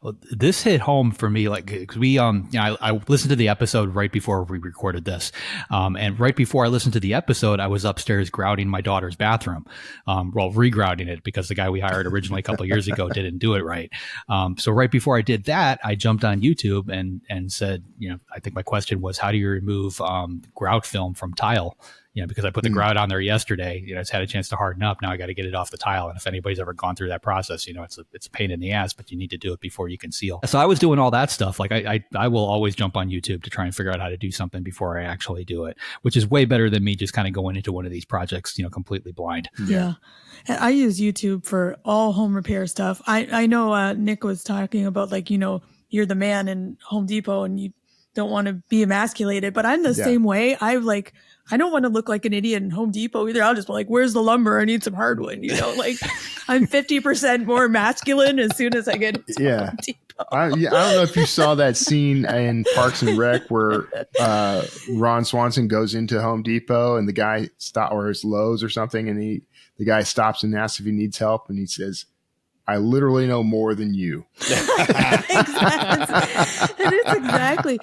Well, this hit home for me, like, cause we, I listened to the episode right before we recorded this. And right before I listened to the episode, I was upstairs grouting my daughter's bathroom. Regrouting it because the guy we hired originally a couple of years ago didn't do it right. So right before I did that, I jumped on YouTube and said, I think my question was, how do you remove, grout film from tile? Because I put the grout on there yesterday, it's had a chance to harden up. Now I got to get it off the tile. And if anybody's ever gone through that process, it's a pain in the ass, but you need to do it before you can seal. So I was doing all that stuff. Like I will always jump on YouTube to try and figure out how to do something before I actually do it, which is way better than me just kind of going into one of these projects, completely blind. Yeah. I use YouTube for all home repair stuff. I know Nick was talking about you're the man in Home Depot and you don't want to be emasculated, but I'm the same way. I don't want to look like an idiot in Home Depot either. I'll just be like, where's the lumber? I need some hardwood. I'm 50% more masculine as soon as I get to Home Depot. I don't know if you saw that scene in Parks and Rec where Ron Swanson goes into Home Depot and the guy or it's Lowe's or something, and the guy stops and asks if he needs help, and he says, I literally know more than you. It is exactly.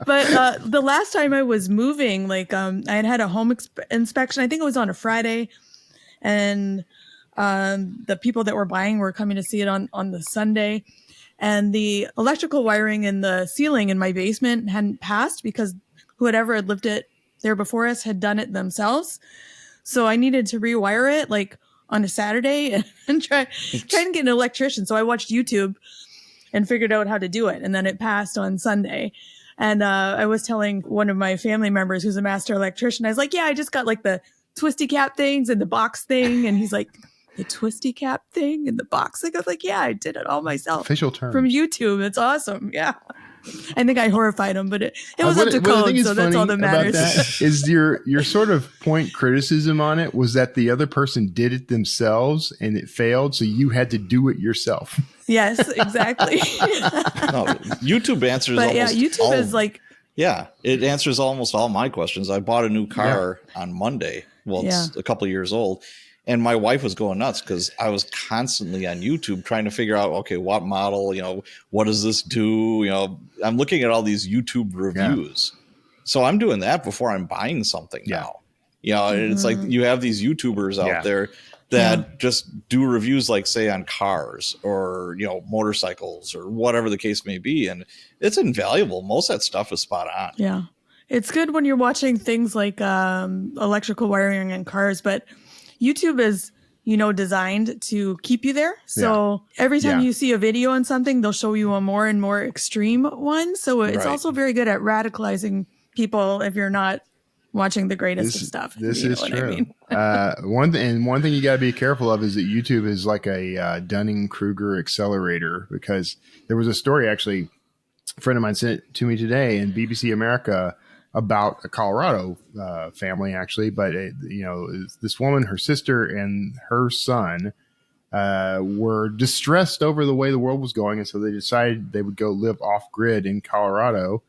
But the last time I was moving, I had a home inspection. I think it was on a Friday, and the people that were buying were coming to see it on the Sunday. And the electrical wiring in the ceiling in my basement hadn't passed because whoever had lived it there before us had done it themselves. So I needed to rewire it on a Saturday and try to get an electrician. So I watched YouTube and figured out how to do it. And then it passed on Sunday. And I was telling one of my family members who's a master electrician, I was like, I just got the twisty cap things and the box thing. And he's like, the twisty cap thing and the box thing? I was like, I did it all myself. Official term. From YouTube. It's awesome. Yeah. I think I horrified him, but it was up to code, so that's all that matters. That is your sort of point criticism on it was that the other person did it themselves and it failed, so you had to do it yourself. Yes, exactly. No, YouTube answers but almost YouTube is like. Yeah, it answers almost all my questions. I bought a new car on Monday. Well, it's a couple of years old. And my wife was going nuts because I was constantly on YouTube trying to figure out, okay, what model, what does this do? I'm looking at all these YouTube reviews. So I'm doing that before I'm buying something now. And it's like you have these YouTubers out there that just do reviews, like say on cars or, motorcycles or whatever the case may be. And it's invaluable. Most of that stuff is spot on. Yeah. It's good when you're watching things like electrical wiring in cars, but YouTube is, designed to keep you there. So every time you see a video on something, they'll show you a more and more extreme one. So it's also very good at radicalizing people if you're not watching the greatest of stuff. This is true. I mean? One thing you got to be careful of is that YouTube is like a Dunning-Kruger accelerator, because there was a story actually a friend of mine sent it to me today in BBC America about a Colorado family, actually. But, this woman, her sister, and her son were distressed over the way the world was going. And so they decided they would go live off grid in Colorado.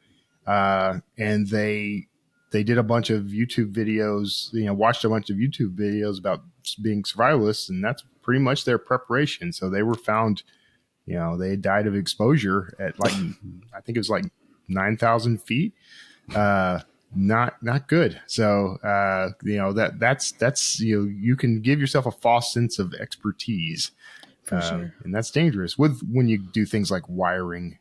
And they did a bunch of YouTube videos, watched a bunch of YouTube videos about being survivalists. And that's pretty much their preparation. So they were found, they had died of exposure at I think it was like 9,000 feet. Not good. So, that's, you can give yourself a false sense of expertise, for sure. And that's dangerous when you do things like wiring,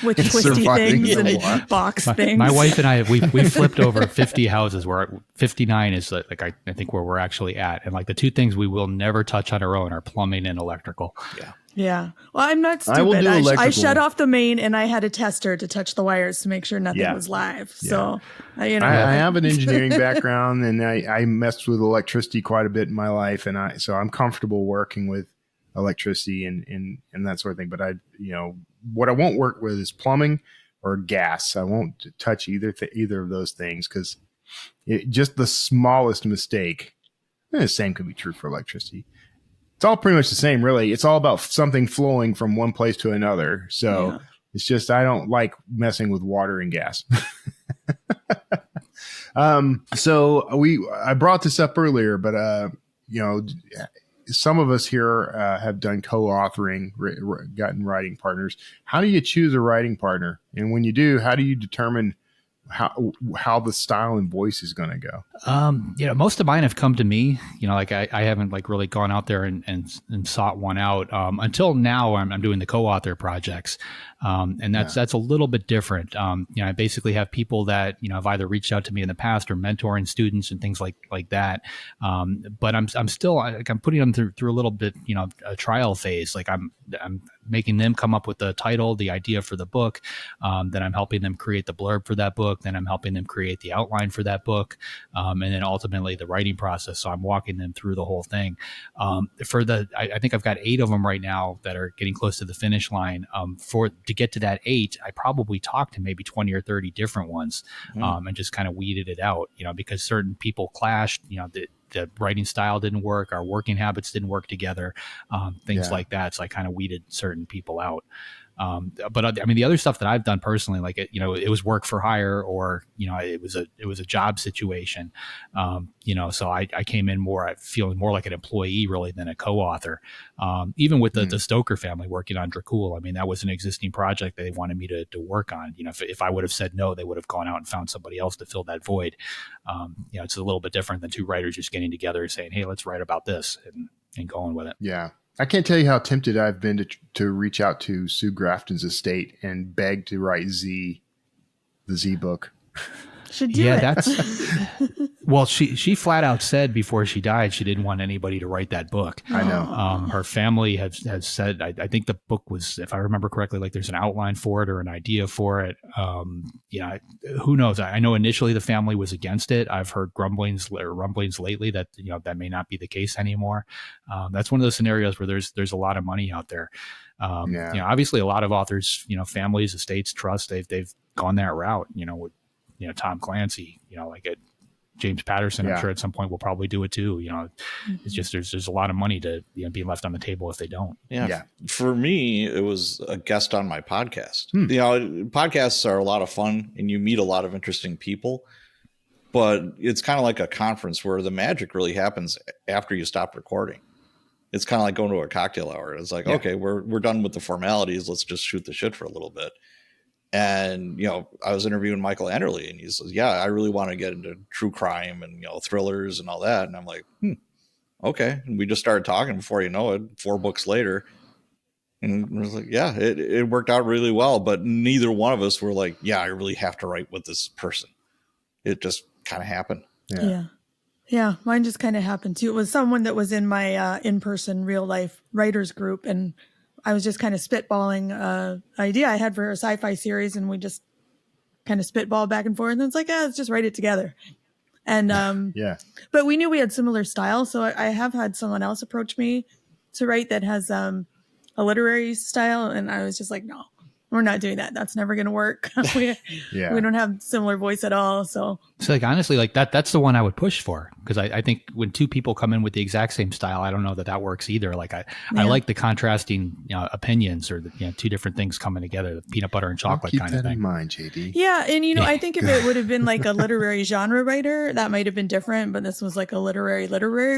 with twisty things and box things. My wife and I, we flipped over 50 houses where 59 is like, I think where we're actually at. And like the two things we will never touch on our own are plumbing and electrical. Yeah. Yeah. Well, I'm not stupid. I shut off the main and I had a tester to touch the wires to make sure nothing was live. Yeah. So, I have an engineering background and I messed with electricity quite a bit in my life. And so I'm comfortable working with electricity and that sort of thing. But what I won't work with is plumbing or gas. I won't touch either of those things because just the smallest mistake, and the same could be true for electricity. It's all pretty much the same, really. It's all about something flowing from one place to another. So it's just, I don't like messing with water and gas. I brought this up earlier, but, some of us here have done co-authoring, gotten writing partners. How do you choose a writing partner? And when you do, how do you determine how the style and voice is going to go? Most of mine have come to me. I haven't really gone out there and sought one out until now. I'm doing the co-author projects, and that's a little bit different. I basically have people that have either reached out to me in the past or mentoring students and things like that. But I'm still I'm putting them through a little bit a trial phase. Like I'm making them come up with the title, the idea for the book. Then I'm helping them create the blurb for that book. Then I'm helping them create the outline for that book. And then ultimately the writing process. So I'm walking them through the whole thing. I think I've got 8 of them right now that are getting close to the finish line. To get to that 8, I probably talked to maybe 20 or 30 different ones, and just kind of weeded it out, because certain people clashed, the writing style didn't work. Our working habits didn't work together, things like that. So I kind of weeded certain people out. But I mean, the other stuff that I've done personally, it was work for hire, or, it was a job situation. So I came in feeling more like an employee really than a co-author. Even with the Stoker family working on Dracul, I mean, that was an existing project that they wanted me to work on. If I would have said no, they would have gone out and found somebody else to fill that void. It's a little bit different than 2 writers just getting together and saying, hey, let's write about this and going with it. Yeah. I can't tell you how tempted I've been to reach out to Sue Grafton's estate and beg to write the Z book. Should do it. That's well, she flat out said before she died she didn't want anybody to write that book. I know. Her family has said, I think the book was, if I remember correctly, there's an outline for it or an idea for it. Who knows? I know initially the family was against it. I've heard rumblings lately that that may not be the case anymore. That's one of those scenarios where there's a lot of money out there. Obviously a lot of authors, families, estates, trusts, they've gone that route, with, Tom Clancy, like James Patterson, I'm sure at some point will probably do it too. It's just, there's a lot of money to be left on the table if they don't. Yeah. For me, it was a guest on my podcast. Podcasts are a lot of fun and you meet a lot of interesting people, but it's kind of like a conference where the magic really happens after you stop recording. It's kind of like going to a cocktail hour. It's like, okay, we're done with the formalities. Let's just shoot the shit for a little bit. And, I was interviewing Michael Anderle and he says, I really want to get into true crime and, thrillers and all that. And I'm like, okay. And we just started talking. Before you know it, 4 books later. And I was like, it worked out really well. But neither one of us were like, I really have to write with this person. It just kind of happened. Yeah, mine just kind of happened too. It was someone that was in my in-person real life writers group, and I was just kind of spitballing an idea I had for a sci-fi series, and we just kind of spitball back and forth. And it's like, let's just write it together. And but we knew we had similar style, so I have had someone else approach me to write that has a literary style, and I was just like, no, we're not doing that. That's never going to work. we don't have similar voice at all. So like, honestly, like that's the one I would push for. Cause I think when 2 people come in with the exact same style, I don't know that works either. Like I like the contrasting, opinions or the, 2 different things coming together, the peanut butter and chocolate kind of thing. In mind, JD. Yeah. And, I think if it would have been like a literary genre writer, that might've been different, but this was like a literary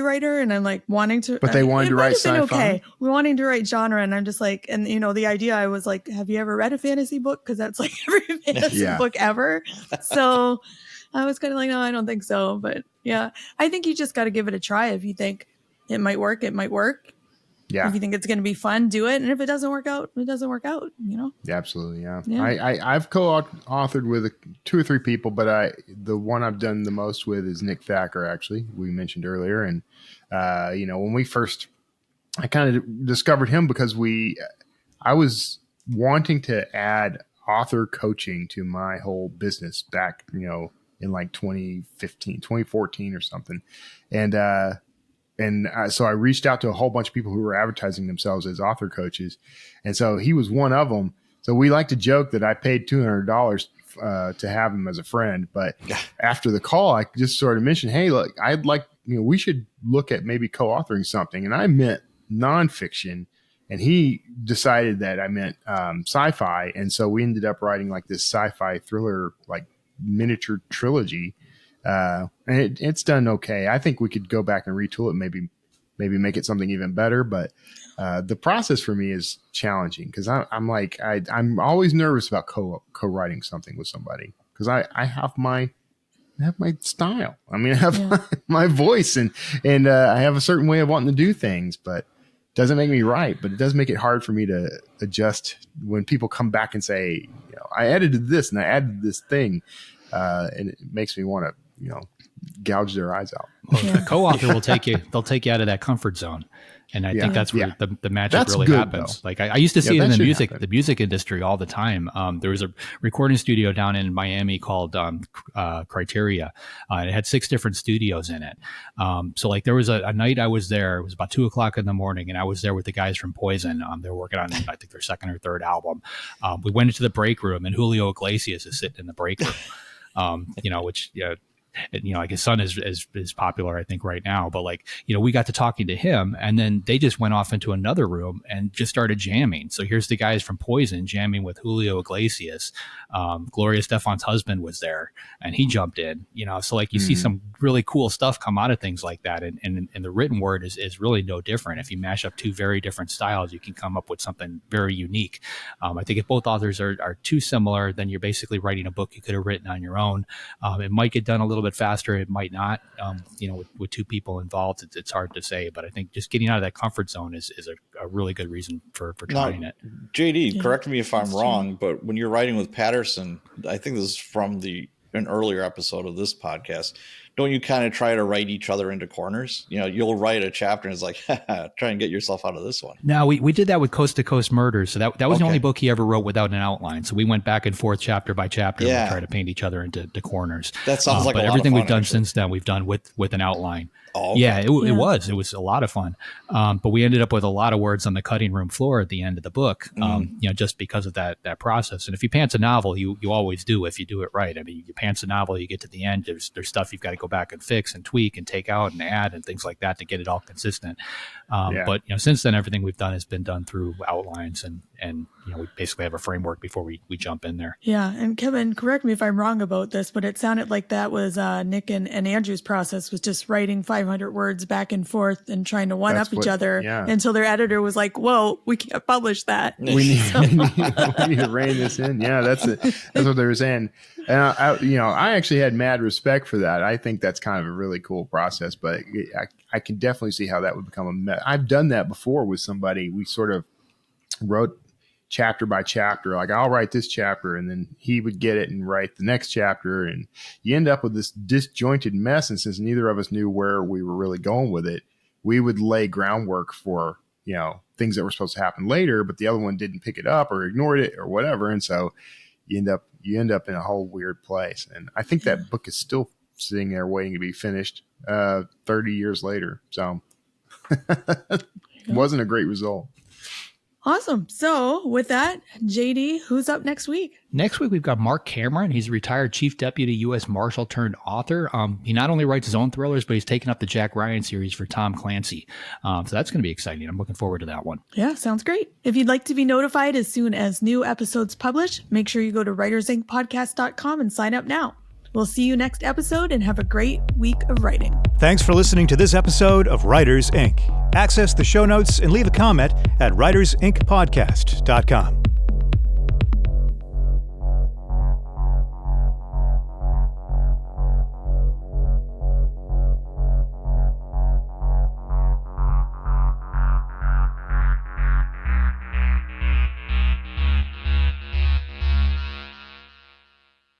writer. And I'm like wanting to, but they wanted to write sci-fi. Okay. We're wanting to write genre. And I'm just like, and the idea I was like, have you ever read a fantasy book? Cause that's like every fantasy book ever. So I was kind of like, no, I don't think so. But I think you just got to give it a try. If you think it might work, it might work. Yeah. If you think it's going to be fun, do it. And if it doesn't work out, it doesn't work out, Yeah, absolutely. Yeah. I've co-authored with 2 or 3 people, but the one I've done the most with is Nick Thacker, actually, we mentioned earlier. And, when we first, I kind of discovered him because I was wanting to add author coaching to my whole business back, in like 2014 or something. And so I reached out to a whole bunch of people who were advertising themselves as author coaches. And so he was one of them. So we like to joke that I paid $200 to have him as a friend. But after the call, I just sort of mentioned, hey, look, I'd like, we should look at maybe co-authoring something. And I meant nonfiction. And he decided that I meant sci-fi. And so we ended up writing like this sci-fi thriller, like miniature trilogy. And it's done okay. I think we could go back and retool it, maybe make it something even better. But the process for me is challenging because I'm always nervous about co-writing something with somebody because I have my style. I mean, I have my voice and I have a certain way of wanting to do things, but doesn't make me right, but it does make it hard for me to adjust when people come back and say, I edited this and I added this thing. And it makes me want to, gouge their eyes out. Well, the co-author they'll take you out of that comfort zone. And I think that's where the magic really happens. Though. Like I used to see it in the music industry all the time. There was a recording studio down in Miami called Criteria. And it had 6 different studios in it. So like there was a night I was there. It was about 2:00 in the morning, and I was there with the guys from Poison. They were working on I think their 2nd or 3rd album. We went into the break room, and Julio Iglesias is sitting in the break room. Which like his son is popular, I think, right now. But like, we got to talking to him, and then they just went off into another room and just started jamming. So here's the guys from Poison jamming with Julio Iglesias. Gloria Estefan's husband was there, and he jumped in. So like you see some really cool stuff come out of things like that. And the written word is really no different. If you mash up 2 very different styles, you can come up with something very unique. I think if both authors are too similar, then you're basically writing a book you could have written on your own. It might get done a little bit faster, it might not. With 2 people involved, it's hard to say. But I think just getting out of that comfort zone is a really good reason for trying it. JD, correct me if I'm wrong, but when you're writing with Patterson, I think this is from an earlier episode of this podcast, don't you kind of try to write each other into corners? You'll write a chapter and it's like, try and get yourself out of this one. No, we did that with Coast to Coast Murders. So that was the only book he ever wrote without an outline. So we went back and forth chapter by chapter and tried to paint each other into corners. That sounds like but a lot everything of fun, we've done actually. since then, we've done with an outline. Oh, okay. Yeah, it was a lot of fun. But we ended up with a lot of words on the cutting room floor at the end of the book, just because of that process. And if you pants a novel, you always do if you do it right. I mean, you pants a novel, you get to the end, there's stuff you've got to go back and fix and tweak and take out and add and things like that to get it all consistent. But since then, everything we've done has been done through outlines and we basically have a framework before we jump in there. Yeah, and Kevin, correct me if I'm wrong about this, but it sounded like that was Nick and Andrew's process was just writing 500 words back and forth and trying to one-up each other until their editor was like, whoa, we can't publish that. We need to rein this in. Yeah, that's what they were saying. And I actually had mad respect for that. I think that's kind of a really cool process, but I can definitely see how that would become a mess. I've done that before with somebody. We sort of wrote chapter by chapter, like I'll write this chapter and then he would get it and write the next chapter, and you end up with this disjointed mess. And since neither of us knew where we were really going with it, we would lay groundwork for things that were supposed to happen later, but the other one didn't pick it up or ignored it or whatever, and so you end up in a whole weird place. And I think that book is still sitting there waiting to be finished 30 years later, so it wasn't a great result. Awesome. So with that, JD, who's up next week? Next week, we've got Mark Cameron. He's a retired chief deputy U.S. Marshal turned author. He not only writes his own thrillers, but he's taken up the Jack Ryan series for Tom Clancy. So that's going to be exciting. I'm looking forward to that one. Yeah, sounds great. If you'd like to be notified as soon as new episodes publish, make sure you go to writersincpodcast.com and sign up now. We'll see you next episode and have a great week of writing. Thanks for listening to this episode of Writers Inc. Access the show notes and leave a comment at writersincpodcast.com.